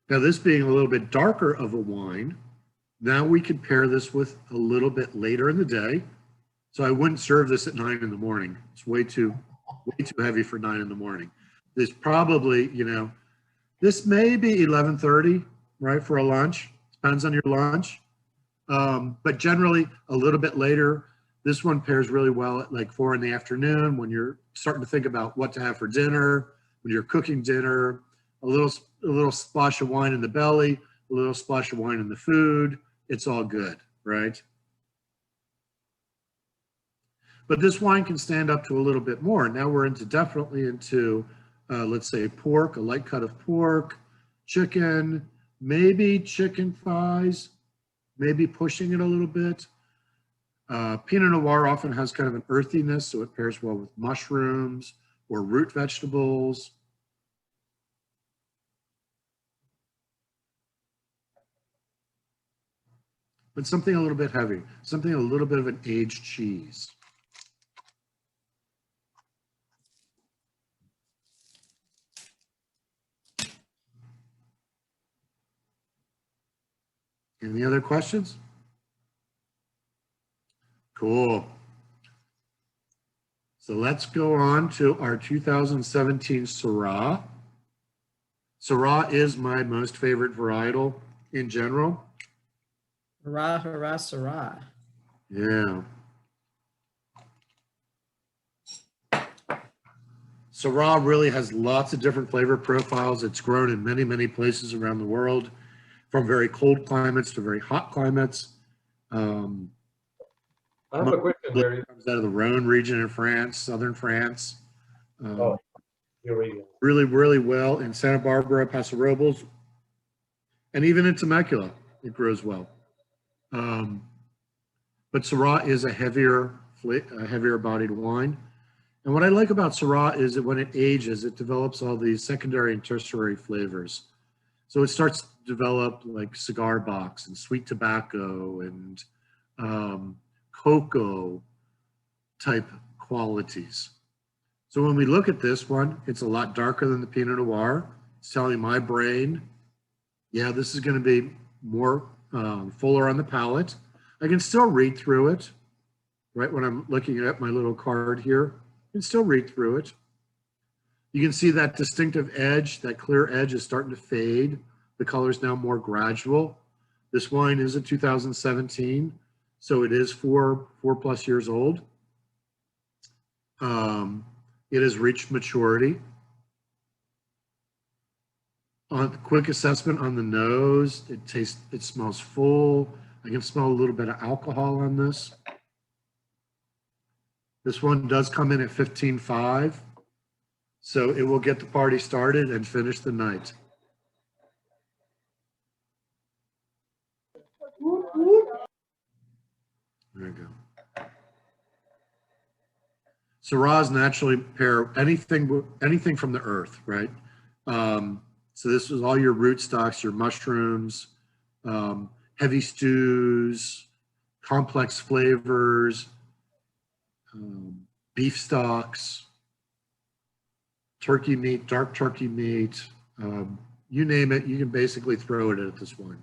Now, this being a little bit darker of a wine, now we could pair this with a little bit later in the day. So I wouldn't serve this at 9 in the morning. It's way too heavy for 9 in the morning. This probably, you know, this may be 11:30, right, for a lunch. Depends on your lunch. But generally a little bit later. This one pairs really well at like 4 in the afternoon when you're starting to think about what to have for dinner, when you're cooking dinner, a little splash of wine in the belly, a little splash of wine in the food. It's all good, right? But this wine can stand up to a little bit more. Now we're definitely into, let's say, pork, a light cut of pork, chicken, maybe chicken thighs, maybe pushing it a little bit. Pinot Noir often has kind of an earthiness, so it pairs well with mushrooms or root vegetables. But something a little bit heavy, something a little bit of an aged cheese. Any other questions? Cool. So let's go on to our 2017 Syrah. Syrah is my most favorite varietal in general. Hurrah, hurrah, Syrah. Yeah. Syrah really has lots of different flavor profiles. It's grown in many, many places around the world, from very cold climates to very hot climates. I have a question, Larry. It comes out of the Rhone region in France, southern France. Oh, here we go. Really, really well in Santa Barbara, Paso Robles, and even in Temecula, it grows well. But Syrah is a heavier bodied wine. And what I like about Syrah is that when it ages, it develops all these secondary and tertiary flavors. So it starts to develop like cigar box and sweet tobacco and cocoa type qualities. So when we look at this one, it's a lot darker than the Pinot Noir. It's telling my brain, yeah, this is going to be more fuller on the palate. I can still read through it, right? When I'm looking at my little card here, I can still read through it. You can see that distinctive edge, that clear edge is starting to fade. The color is now more gradual. This wine is a 2017, so it is four plus years old. It has reached maturity. On the quick assessment on the nose, it smells full. I can smell a little bit of alcohol on this. This one does come in at 15.5, so it will get the party started and finish the night. There you go. Syrahs naturally pair anything from the earth, right? So this is all your root stocks, your mushrooms, heavy stews, complex flavors, beef stocks, turkey meat, dark turkey meat, you name it, you can basically throw it at this wine.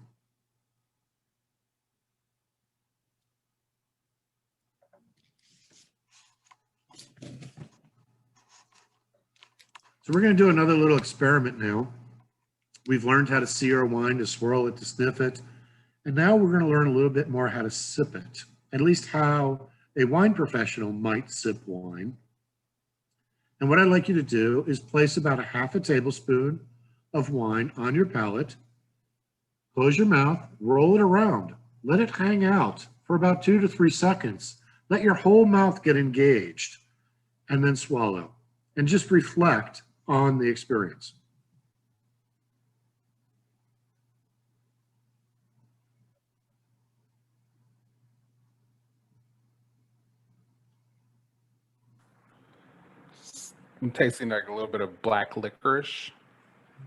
So we're going to do another little experiment now. We've learned how to see our wine, to swirl it, to sniff it. And now we're going to learn a little bit more how to sip it, at least how a wine professional might sip wine. And what I'd like you to do is place about a half a tablespoon of wine on your palate, close your mouth, roll it around, let it hang out for about 2 to 3 seconds. Let your whole mouth get engaged and then swallow and just reflect on the experience. I'm tasting like a little bit of black licorice.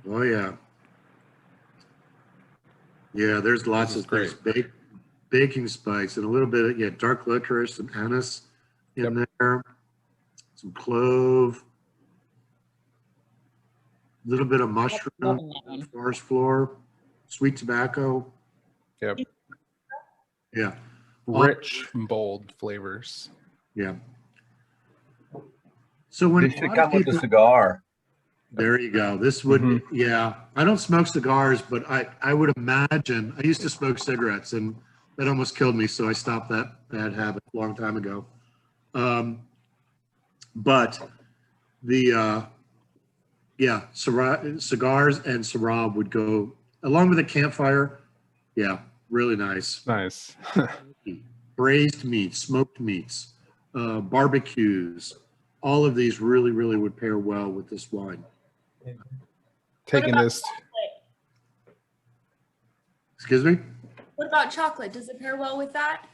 Oh yeah. Yeah, there's lots of things. Baking spice and a little bit of dark licorice, some anise in there, some clove, a little bit of mushroom, forest floor, sweet tobacco. Yep. Yeah. Rich and bold flavors. Yeah. So when This should come with a cigar. There you go. This would, yeah. I don't smoke cigars, but I would imagine, I used to smoke cigarettes and that almost killed me. So I stopped that bad habit a long time ago. But the, cigars and Syrah would go along with a campfire. Yeah, really nice. Nice. Braised meats, smoked meats, barbecues. All of these really, really would pair well with this wine. Taking this. Excuse me? What about chocolate? Does it pair well with that?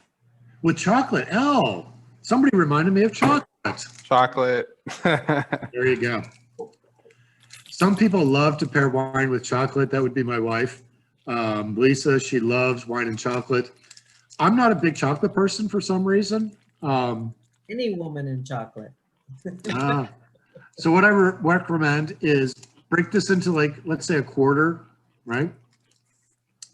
With chocolate. Oh, somebody reminded me of chocolate. Chocolate. There you go. Some people love to pair wine with chocolate. That would be my wife. Lisa, she loves wine and chocolate. I'm not a big chocolate person for some reason. Any woman in chocolate. So what I recommend is break this into, like, let's say a quarter, right?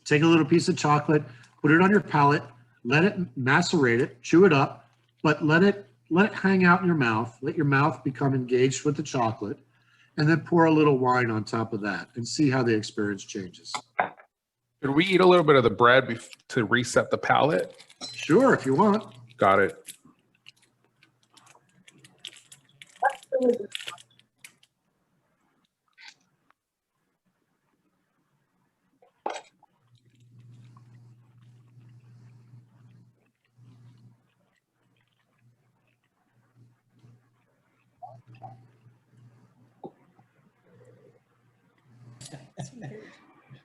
Take a little piece of chocolate, put it on your palate, let it macerate it, chew it up, but let it hang out in your mouth. Let your mouth become engaged with the chocolate, and then pour a little wine on top of that and see how the experience changes. Could we eat a little bit of the bread to reset the palate? Sure, if you want. Got it.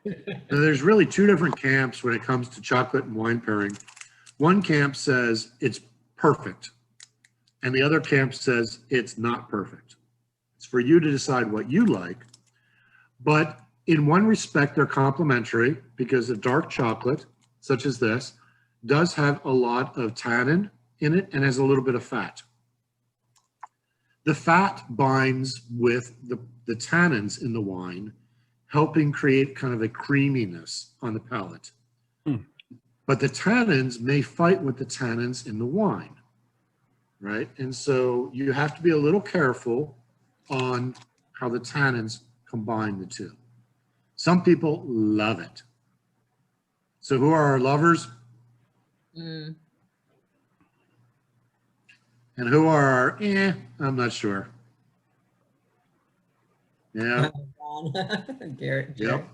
Now, there's really two different camps when it comes to chocolate and wine pairing. One camp says it's perfect. and the other camp says it's not perfect. It's for you to decide what you like. But in one respect, they're complementary because a dark chocolate, such as this, does have a lot of tannin in it and has a little bit of fat. The fat binds with the tannins in the wine, helping create kind of a creaminess on the palate. But the tannins may fight with the tannins in the wine, right? And so you have to be a little careful on how the tannins combine the two. Some people love it. So who are our lovers? Mm. And who are our, I'm not sure. Yeah, Garrett. yep.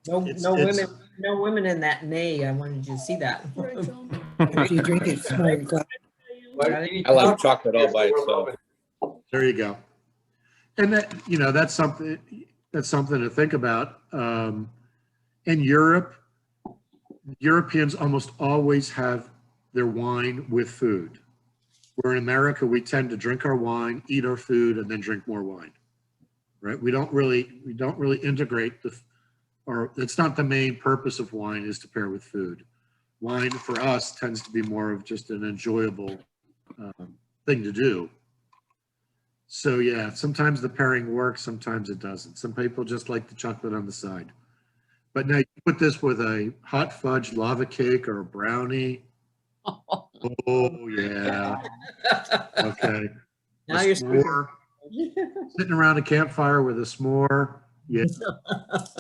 No, It's- no it's- women, no women in that nay. I wanted you to see that. If you drink it smart, glass. I like chocolate all by itself. There you go. And that, that's something to think about. In Europe, Europeans almost always have their wine with food. Where in America, we tend to drink our wine, eat our food, and then drink more wine, right? We don't really integrate or it's not the main purpose of wine is to pair with food. Wine for us tends to be more of just an enjoyable thing to do. So yeah, sometimes the pairing works, sometimes it doesn't. Some people just like the chocolate on the side. But now you put this with a hot fudge lava cake or a brownie. Oh yeah. Okay. Now A you're s'more. Sitting around a campfire with a s'more. Yeah.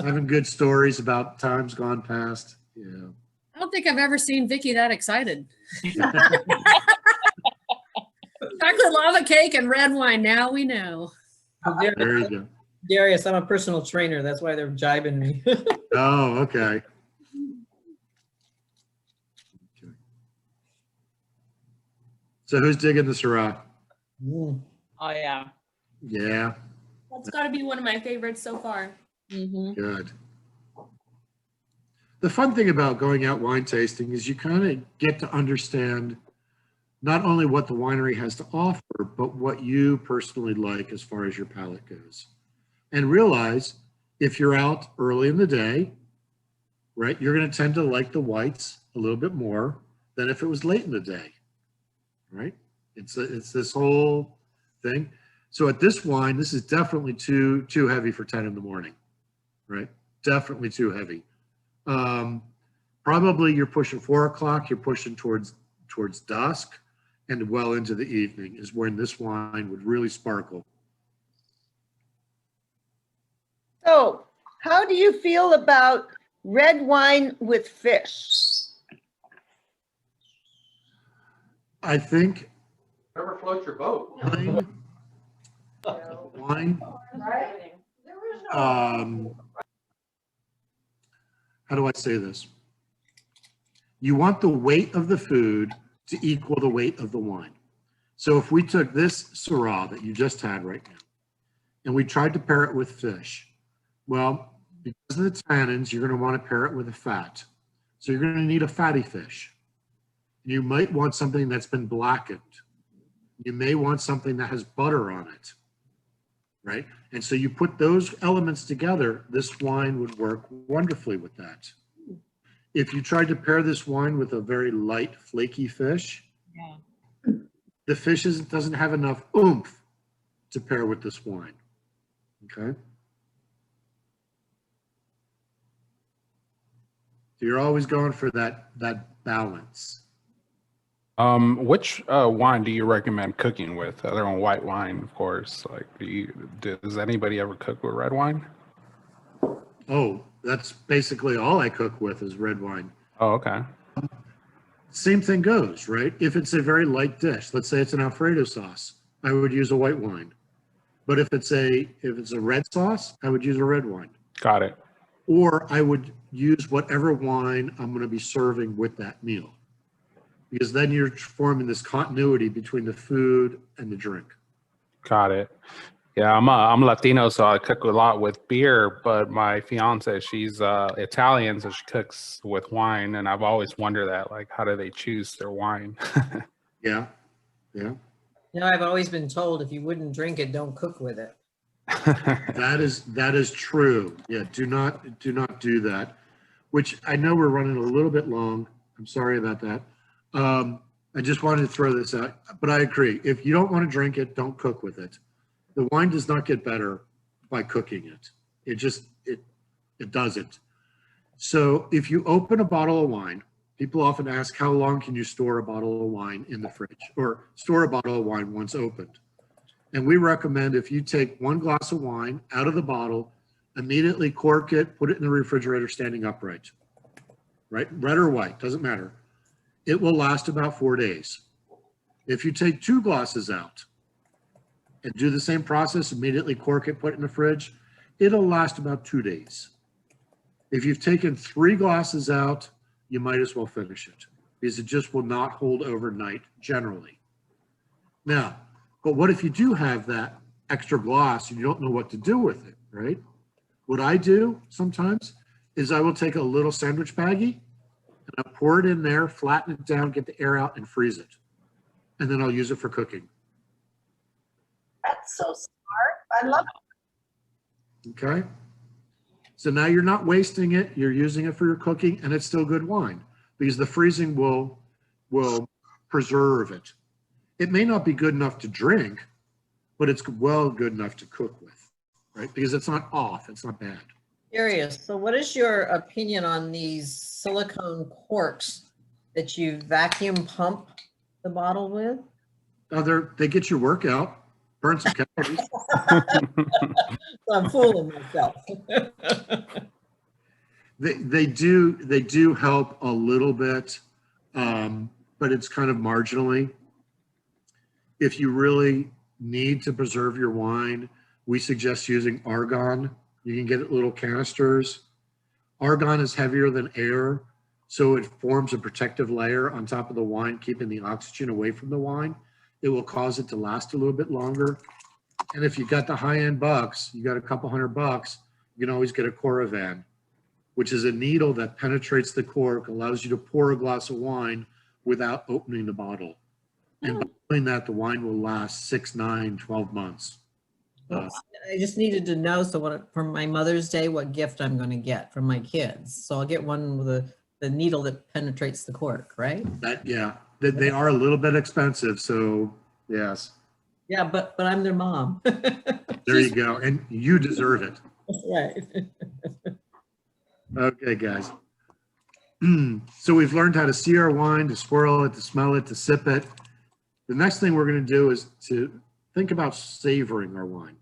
Having good stories about times gone past. Yeah. I don't think I've ever seen Vicky that excited. Chocolate lava cake and red wine. Now we know. There you go. Darius, I'm a personal trainer. That's why they're jibing me. Oh, okay. So who's digging the Syrah? Mm. Oh yeah. Yeah, That's got to be one of my favorites so far. Mhm. good. The fun thing about going out wine tasting is you kind of get to understand not only what the winery has to offer, but what you personally like as far as your palate goes. And realize if you're out early in the day, right, you're going to tend to like the whites a little bit more than if it was late in the day, right? It's this whole thing. So at this wine, this is definitely too heavy for 10 in the morning, right? Definitely too heavy. Probably you're pushing 4 o'clock, you're pushing towards dusk and well into the evening is when this wine would really sparkle. So, how do you feel about red wine with fish? I think Whatever floats your boat. wine, Right? There is no. how do I say this? You want the weight of the food to equal the weight of the wine. So if we took this Syrah that you just had right now, and we tried to pair it with fish, well, because of the tannins, you're going to want to pair it with a fat. So you're going to need a fatty fish. You might want something that's been blackened. You may want something that has butter on it, right? And so you put those elements together, this wine would work wonderfully with that. If you tried to pair this wine with a very light, flaky fish, the fish doesn't have enough oomph to pair with this wine, okay? So you're always going for that balance. Which wine do you recommend cooking with, other than white wine, of course? Like, does anybody ever cook with red wine? Oh, that's basically all I cook with is red wine. Oh, okay. Same thing goes, right? If it's a very light dish, let's say it's an Alfredo sauce, I would use a white wine. But if it's a red sauce, I would use a red wine. Got it. Or I would use whatever wine I'm going to be serving with that meal. Because then you're forming this continuity between the food and the drink. Got it. Yeah, I'm Latino, so I cook a lot with beer, but my fiance, she's Italian, so she cooks with wine, and I've always wondered that, like, how do they choose their wine? Yeah. You know, I've always been told if you wouldn't drink it, don't cook with it. That is true. Yeah, do not do that. Which I know we're running a little bit long. I'm sorry about that. I just wanted to throw this out, but I agree. If you don't want to drink it, don't cook with it. The wine does not get better by cooking it. It doesn't. So if you open a bottle of wine, people often ask, how long can you store a bottle of wine in the fridge or store a bottle of wine once opened? And we recommend if you take 1 glass of wine out of the bottle, immediately cork it, put it in the refrigerator standing upright, right? Red or white, doesn't matter. It will last about 4 days. If you take 2 glasses out and do the same process, immediately cork it, put it in the fridge, it'll last about 2 days. If you've taken 3 glasses out, you might as well finish it because it just will not hold overnight generally. Now, but what if you do have that extra glass and you don't know what to do with it, right? What I do sometimes is I will take a little sandwich baggie and I pour it in there, flatten it down, get the air out and freeze it. And then I'll use it for cooking. That's so smart. I love it. Okay. So now you're not wasting it. You're using it for your cooking and it's still good wine because the freezing will preserve it. It may not be good enough to drink, but it's well good enough to cook with, right? Because it's not off, it's not bad. Curious. So what is your opinion on these silicone corks that you vacuum pump the bottle with? They get your work out, burn some calories. So I'm fooling myself. They do help a little bit, but it's kind of marginally. If you really need to preserve your wine, we suggest using argon. You can get it little canisters. Argon is heavier than air, so it forms a protective layer on top of the wine, keeping the oxygen away from the wine. It will cause it to last a little bit longer. And if you got the high-end bucks, you got a couple $100, you can always get a Coravan, which is a needle that penetrates the cork, allows you to pour a glass of wine without opening the bottle. And by doing that, the wine will last 6, 9, 12 months. I just needed to know, so for my Mother's Day, what gift I'm going to get from my kids. So I'll get one with the needle that penetrates the cork, right? They are a little bit expensive, so yes. Yeah, but I'm their mom. There you go, and you deserve it. Right. Okay, guys. So we've learned how to see our wine, to swirl it, to smell it, to sip it. The next thing we're going to do is to think about savoring our wine.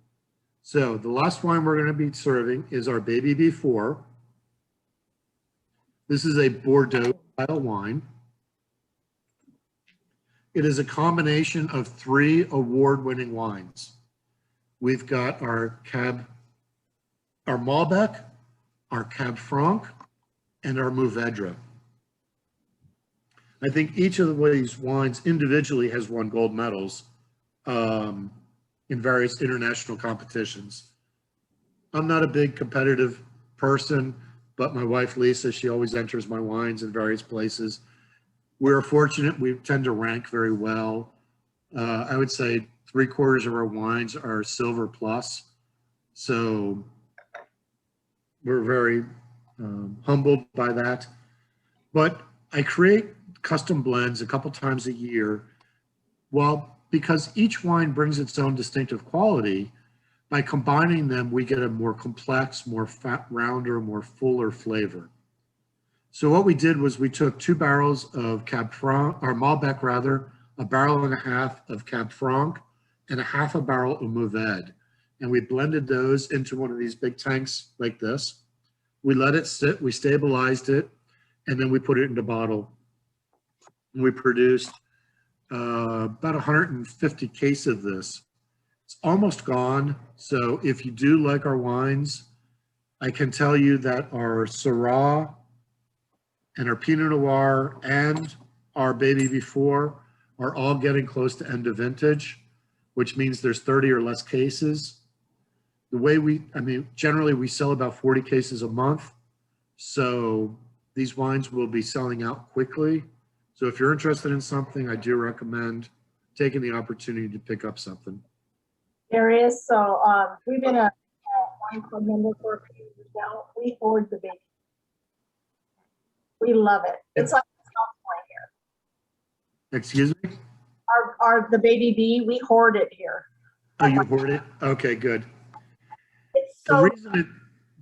So the last wine we're going to be serving is our Baby Before. This is a Bordeaux style wine. It is a combination of 3 award-winning wines. We've got our Malbec, our Cab Franc, and our Mourvedre. I think each of these wines individually has won gold medals in various international competitions. I'm not a big competitive person, but my wife, Lisa, she always enters my wines in various places. We're fortunate, we tend to rank very well. I would say 3/4 of our wines are silver plus. So we're very humbled by that. But I create custom blends a couple times a year. Well, because each wine brings its own distinctive quality, by combining them, we get a more complex, more fat, rounder, more fuller flavor. So what we did was we took 2 barrels of Cab Franc, or Malbec rather, 1.5 barrels of Cab Franc, and 1/2 barrel of Mourvedre. And we blended those into one of these big tanks like this. We let it sit, we stabilized it, and then we put it in a bottle. And we produced about 150 cases of this. It's almost gone. So if you do like our wines, I can tell you that our Syrah and our Pinot Noir and our Baby Before are all getting close to end of vintage, which means there's 30 or less cases. The way generally we sell about 40 cases a month. So these wines will be selling out quickly. So if you're interested in something, I do recommend taking the opportunity to pick up something. Darius, so, we've been a wine club member for a few years now. We hoard the baby. We love it. It's like a house wine here. Excuse me? The baby bee, we hoard it here. Oh, you hoard it? Okay, good. It's The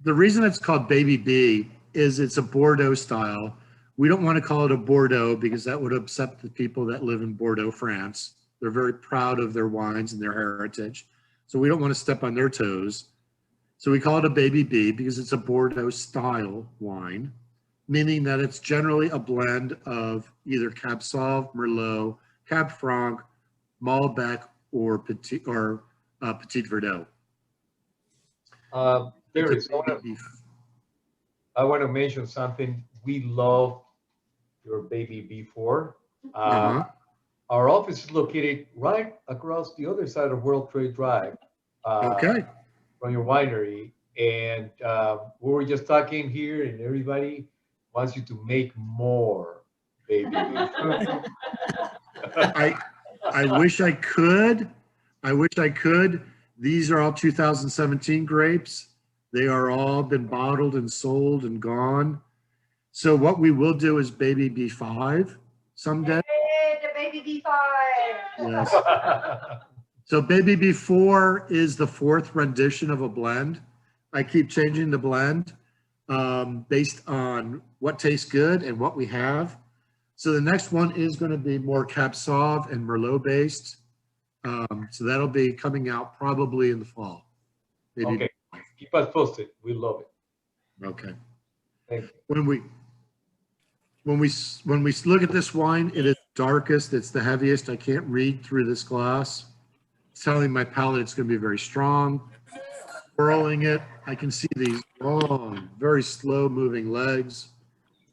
so, reason it's called Baby B is it's a Bordeaux style. We don't want to call it a Bordeaux because that would upset the people that live in Bordeaux, France. They're very proud of their wines and their heritage. So we don't want to step on their toes. So we call it a Baby B because it's a Bordeaux style wine, meaning that it's generally a blend of either Cab Sauv, Merlot, Cab Franc, Malbec, or Petit Verdot. Darius, I want to mention something. We love your baby B4. Our office is located right across the other side of World Trade Drive. Okay. From your winery. And we were just talking here, and everybody wants you to make more baby B4. I wish I could. These are all 2017 grapes. They are all been bottled and sold and gone. So what we will do is baby B5 someday. hey, the baby B5. Yes. So baby B4 is the fourth rendition of a blend. I keep changing the blend based on what tastes good and what we have. So the next one is going to be more Cab Sauv and Merlot based. So that'll be coming out probably in the fall. Maybe. Okay, keep us posted. We love it. Okay. Thank you. When we look at this wine, it is darkest. It's the heaviest. I can't read through this glass. It's telling my palate it's going to be very strong. Swirling it, I can see these long, very slow moving legs.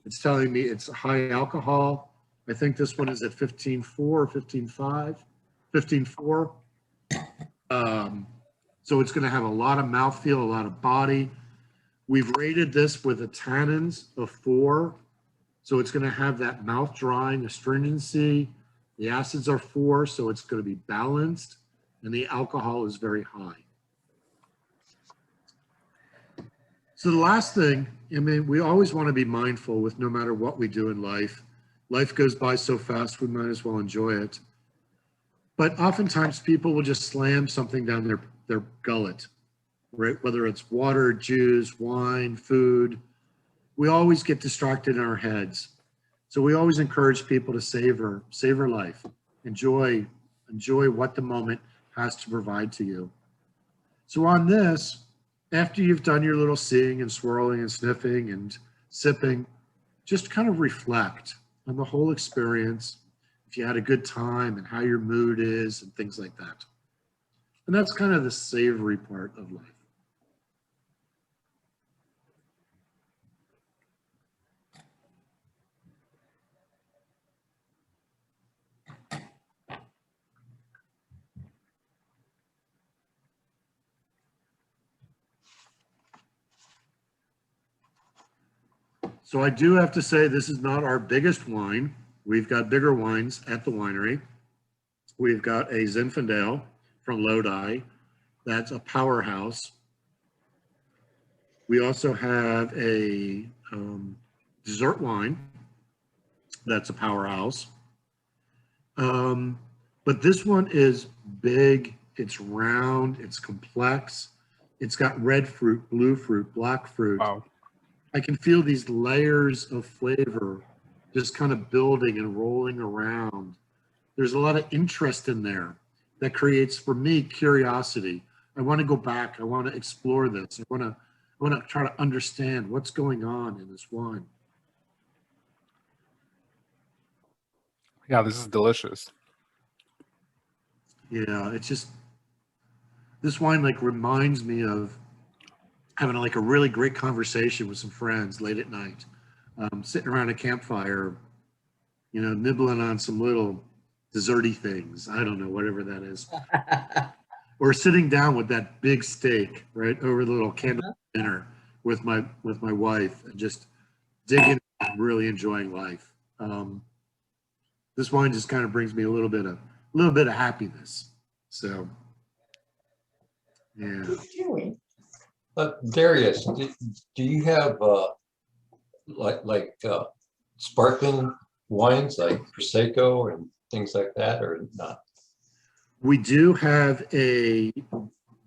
It's telling me it's high alcohol. I think this one is at 15.4 or 15.5, 15.4. So it's going to have a lot of mouthfeel, a lot of body. We've rated this with a tannins of 4. So it's going to have that mouth drying astringency. The acids are 4, so it's going to be balanced, and the alcohol is very high. So the last thing, I mean, we always want to be mindful with no matter what we do in life. Life goes by so fast, we might as well enjoy it. But oftentimes people will just slam something down their gullet, right? Whether it's water, juice, wine, food. We always get distracted in our heads. So we always encourage people to savor life. Enjoy what the moment has to provide to you. So on this, after you've done your little seeing and swirling and sniffing and sipping, just kind of reflect on the whole experience, if you had a good time and how your mood is and things like that. And that's kind of the savory part of life. So I do have to say this is not our biggest wine. We've got bigger wines at the winery. We've got a Zinfandel from Lodi. That's a powerhouse. We also have a dessert wine. That's a powerhouse. But this one is big. It's round. It's complex. It's got red fruit, blue fruit, black fruit. Wow. I can feel these layers of flavor just kind of building and rolling around. There's a lot of interest in there that creates, for me, curiosity. I want to go back. I want to explore this. I want to try to understand what's going on in this wine. Yeah, this is delicious. Yeah, it's just, this wine like reminds me of having like a really great conversation with some friends late at night, sitting around a campfire, you know, nibbling on some little desserty things. I don't know, whatever that is. Or sitting down with that big steak, right, over the little candle dinner with my wife and just digging and really enjoying life. This wine just kind of brings me a little bit of little bit of happiness. So, yeah. Darius, do you have sparkling wines like Prosecco and things like that, or not? We do have a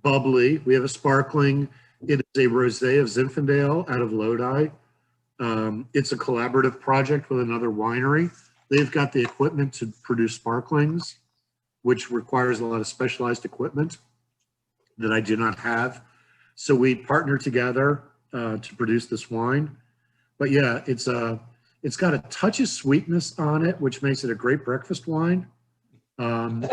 bubbly. We have a sparkling. It is a rosé of Zinfandel out of Lodi. It's a collaborative project with another winery. They've got the equipment to produce sparklings, which requires a lot of specialized equipment that I do not have. So we partner together to produce this wine. But yeah, it's got a touch of sweetness on it, which makes it a great breakfast wine. And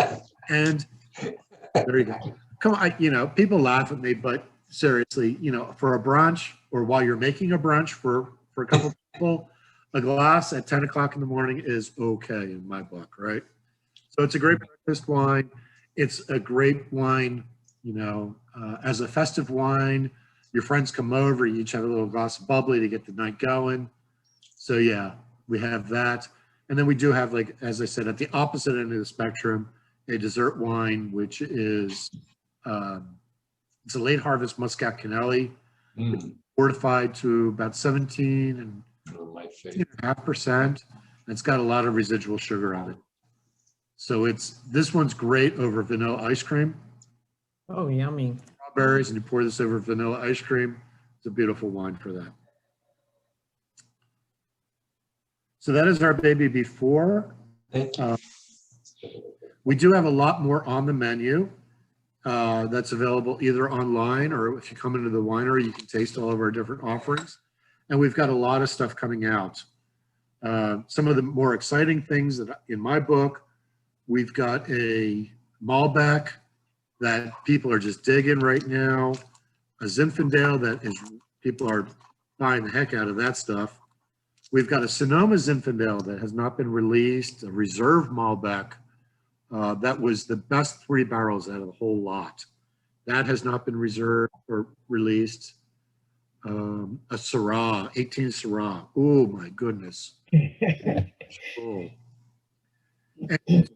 there you go. Come on, people laugh at me, but seriously, for a brunch or while you're making a brunch for a couple people, a glass at 10 o'clock in the morning is okay in my book, right? So it's a great breakfast wine. It's a great wine, as a festive wine. Your friends come over, you each have a little glass of bubbly to get the night going. So yeah, we have that. And then we do have, like, as I said, at the opposite end of the spectrum, a dessert wine, which is, it's a late harvest Muscat Canelli, fortified to about 17.5%. It's got a lot of residual sugar on it. So this one's great over vanilla ice cream. Oh, yummy. Strawberries, and you pour this over vanilla ice cream. It's a beautiful wine for that. So that is our baby before. Thank you. We do have a lot more on the menu that's available either online, or if you come into the winery, you can taste all of our different offerings. And we've got a lot of stuff coming out. Some of the more exciting things that in my book, we've got a Malbec that people are just digging right now, a Zinfandel that people are buying the heck out of that stuff. We've got a Sonoma Zinfandel that has not been released, a reserve Malbec that was the best 3 barrels out of the whole lot. That has not been reserved or released. A Syrah, 18 Syrah. Oh my goodness. Oh. And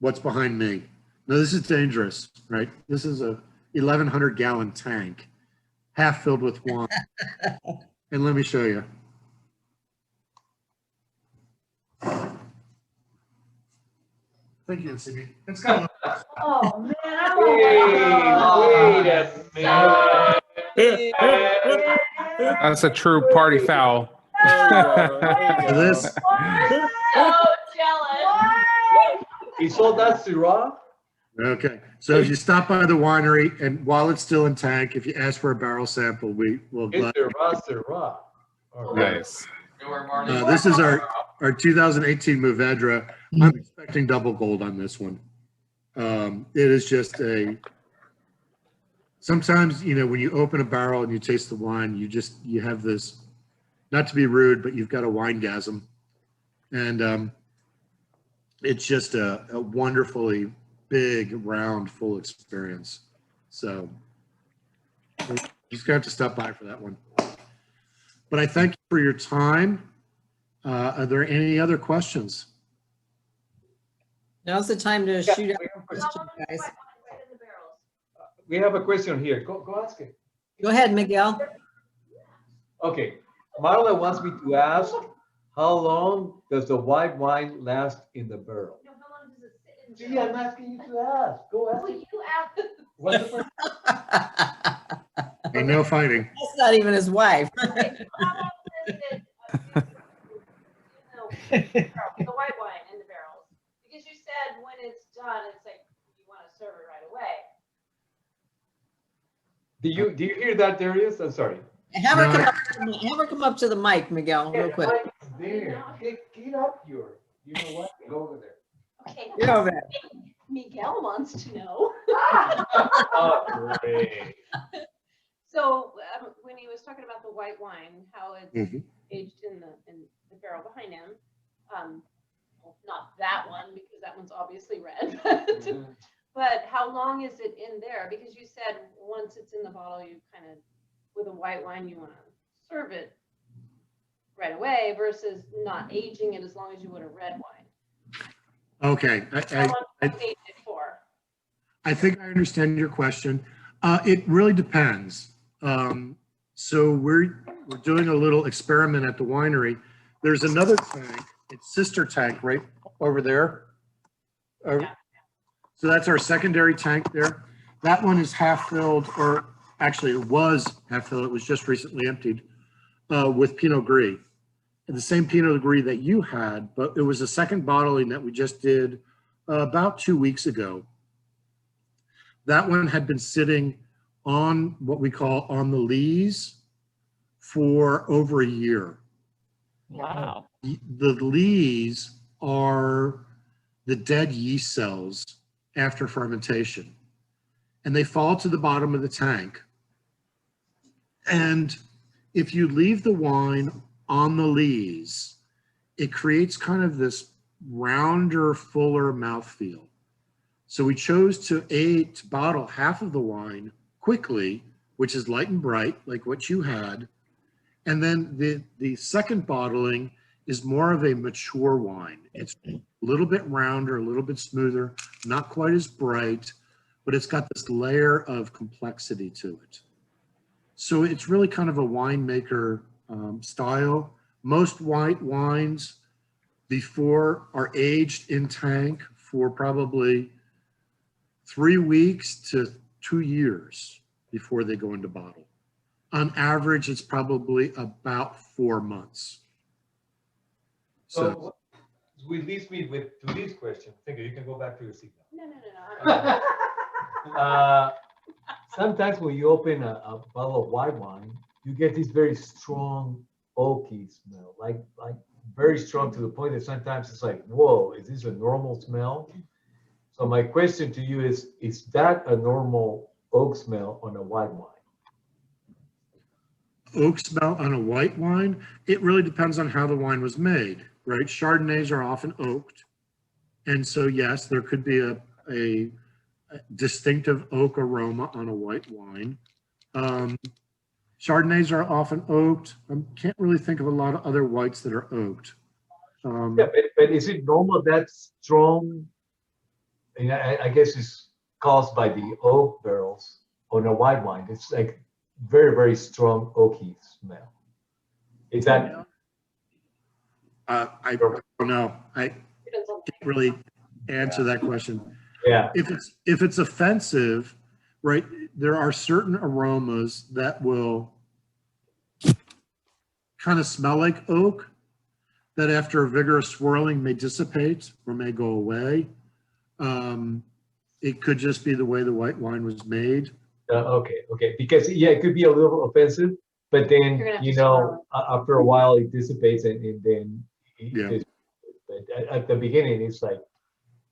what's behind me? Now this is dangerous, right? This is a 1,100 gallon tank, half filled with wine. And let me show you. Thank you, Sydney. It's got Oh, man, I Wait a minute. That's a true party foul. this. So jealous. He sold that Syrah? Okay, so if you stop by the winery and while it's still in tank, if you ask for a barrel sample, we will. It's Syrah. All right. Nice. This is our 2018 Mourvedre. I'm expecting double gold on this one. It is just sometimes, when you open a barrel and you taste the wine, you have this, not to be rude, but you've got a winegasm. And it's just a wonderfully big, round, full experience. So you just got to stop by for that one. But I thank you for your time. Are there any other questions? Now's the time to shoot out your questions, guys. We have a question here. Go ask it. Go ahead, Miguel. Okay. Marla wants me to ask, how long does the white wine last in the barrel? No, how long does it sit in the Gee, I'm asking you to ask. Go ask. Well, you asked. What's the first? And no fighting. That's not even his wife. Okay, how long does it, the white wine in the barrels? Because you said when it's done, it's like you want to serve it right away. Do you hear that, Darius? I'm sorry. Have her come up to the mic, Miguel, real quick. There. Get up here. You know what? Go over there. Okay. Get over there. Miguel wants to know. Oh, great. So when he was talking about the white wine, how it's aged in the barrel behind him, well, not that one because that one's obviously red, but how long is it in there? Because you said once it's in the bottle, you kind of, with a white wine, you want to serve it right away versus not aging it as long as you would a red wine. Okay, What age it for? I think I understand your question. It really depends. So we're doing a little experiment at the winery. There's another tank, it's sister tank right over there. So that's our secondary tank there. That one is half filled, or actually it was half filled. It was just recently emptied with Pinot Gris. And the same Pinot Gris that you had, but it was a second bottling that we just did about 2 weeks ago. That one had been sitting on what we call on the lees for over a year. Wow. The lees are the dead yeast cells after fermentation, and they fall to the bottom of the tank. And if you leave the wine on the lees, it creates kind of this rounder, fuller mouthfeel. So we chose to bottle half of the wine quickly, which is light and bright, like what you had. And then the second bottling is more of a mature wine. It's a little bit rounder, a little bit smoother, not quite as bright, but it's got this layer of complexity to it. So it's really kind of a winemaker style. Most white wines before are aged in tank for probably 3 weeks to 2 years before they go into bottle. On average, it's probably about 4 months. So which leads me to this question. Thank you. You can go back to your seat now. No. Sometimes when you open a bottle of white wine, you get this very strong oaky smell, like very strong to the point that sometimes it's like, whoa, is this a normal smell? So my question to you is that a normal oak smell on a white wine? Oak smell on a white wine, it really depends on how the wine was made, right? Chardonnays are often oaked. And so, yes, there could be a distinctive oak aroma on a white wine. Chardonnays are often oaked. I can't really think of a lot of other whites that are oaked. Yeah, but is it normal that strong? And I guess it's caused by the oak barrels on a white wine. It's like very, very strong oaky smell. Is that? I don't know. I can't really answer that question. Yeah. If it's offensive, right? There are certain aromas that will kind of smell like oak that after a vigorous swirling may dissipate or may go away. It could just be the way the white wine was made. Okay. Because yeah, it could be a little offensive, but then after a while it dissipates and then but at the beginning it's like,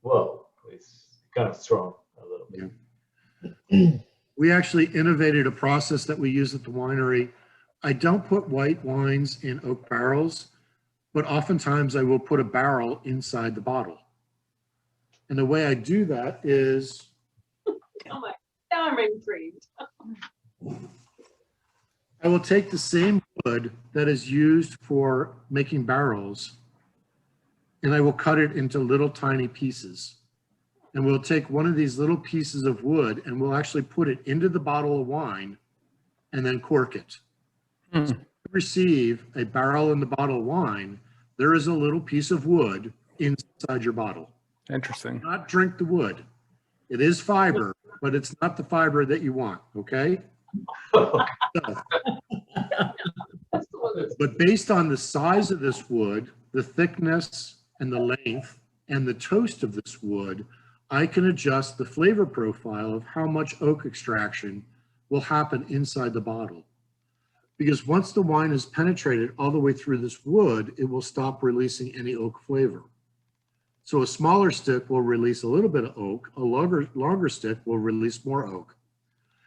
whoa, it's kind of strong a little bit. Yeah. We actually innovated a process that we use at the winery. I don't put white wines in oak barrels, but oftentimes I will put a barrel inside the bottle. And the way I do that is... Oh my, now I'm intrigued. I will take the same wood that is used for making barrels, and I will cut it into little tiny pieces. And we'll take one of these little pieces of wood and we'll actually put it into the bottle of wine and then cork it. So if you receive a barrel in the bottle of wine, there is a little piece of wood inside your bottle. Interesting. Do not drink the wood. It is fiber, but it's not the fiber that you want, okay? But based on the size of this wood, the thickness and the length and the toast of this wood, I can adjust the flavor profile of how much oak extraction will happen inside the bottle. Because once the wine is penetrated all the way through this wood, it will stop releasing any oak flavor. So a smaller stick will release a little bit of oak, a longer stick will release more oak.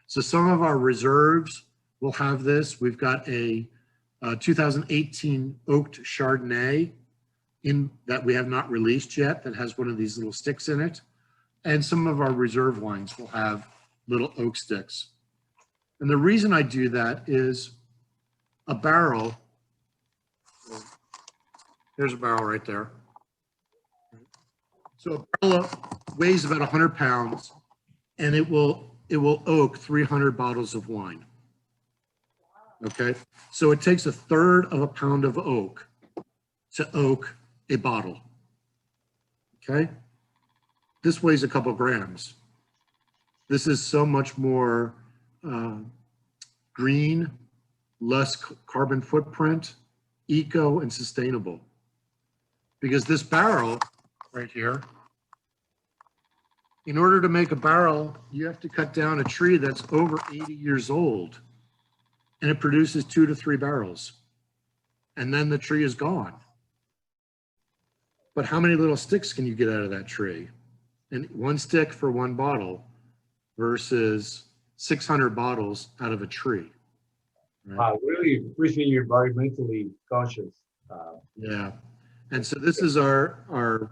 So some of our reserves will have this. We've got a 2018 oaked Chardonnay that we have not released yet that has one of these little sticks in it. And some of our reserve wines will have little oak sticks. And the reason I do that is a barrel, there's a barrel right there. So weighs about 100 pounds, and it will oak 300 bottles of wine. Okay, so it takes 1/3 of a pound of oak to oak a bottle. Okay, this weighs a couple grams. This is so much more green, less carbon footprint, eco, and sustainable. Because this barrel right here, in order to make a barrel, you have to cut down a tree that's over 80 years old, and it produces 2 to 3 barrels. And then the tree is gone. But how many little sticks can you get out of that tree? And 1 stick for 1 bottle versus 600 bottles out of a tree. Right? I really appreciate you're environmentally conscious. Yeah. And so this is our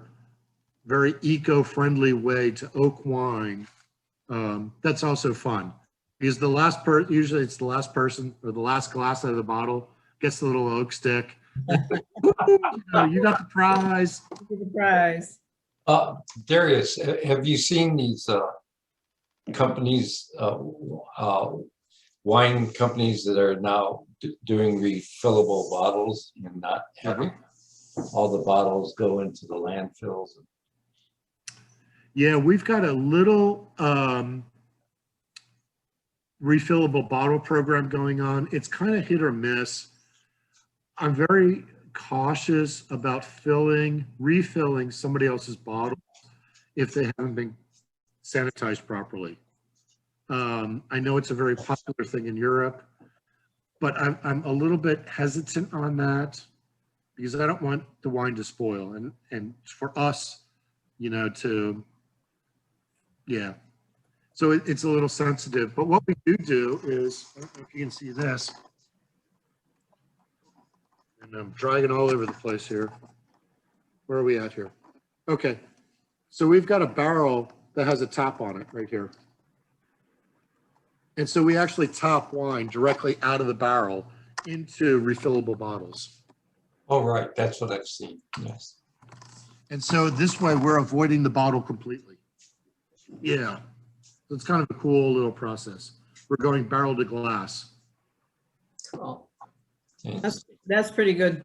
very eco-friendly way to oak wine. That's also fun because usually it's the last person or the last glass out of the bottle gets the little oak stick. You got the prize. The prize. Darius, have you seen these companies, wine companies that are now doing refillable bottles and not having all the bottles go into the landfills? Yeah, we've got a little refillable bottle program going on. It's kind of hit or miss. I'm very cautious about refilling somebody else's bottles if they haven't been sanitized properly. I know it's a very popular thing in Europe, but I'm a little bit hesitant on that because I don't want the wine to spoil and for us, so it's a little sensitive. But what we do is, I don't know if you can see this, and I'm dragging all over the place here. Where are we at here? Okay, so we've got a barrel that has a top on it right here. And so we actually top wine directly out of the barrel into refillable bottles. Oh, right, that's what I've seen, yes. And so this way we're avoiding the bottle completely. Yeah, so it's kind of a cool little process. We're going barrel to glass. Cool. That's pretty good.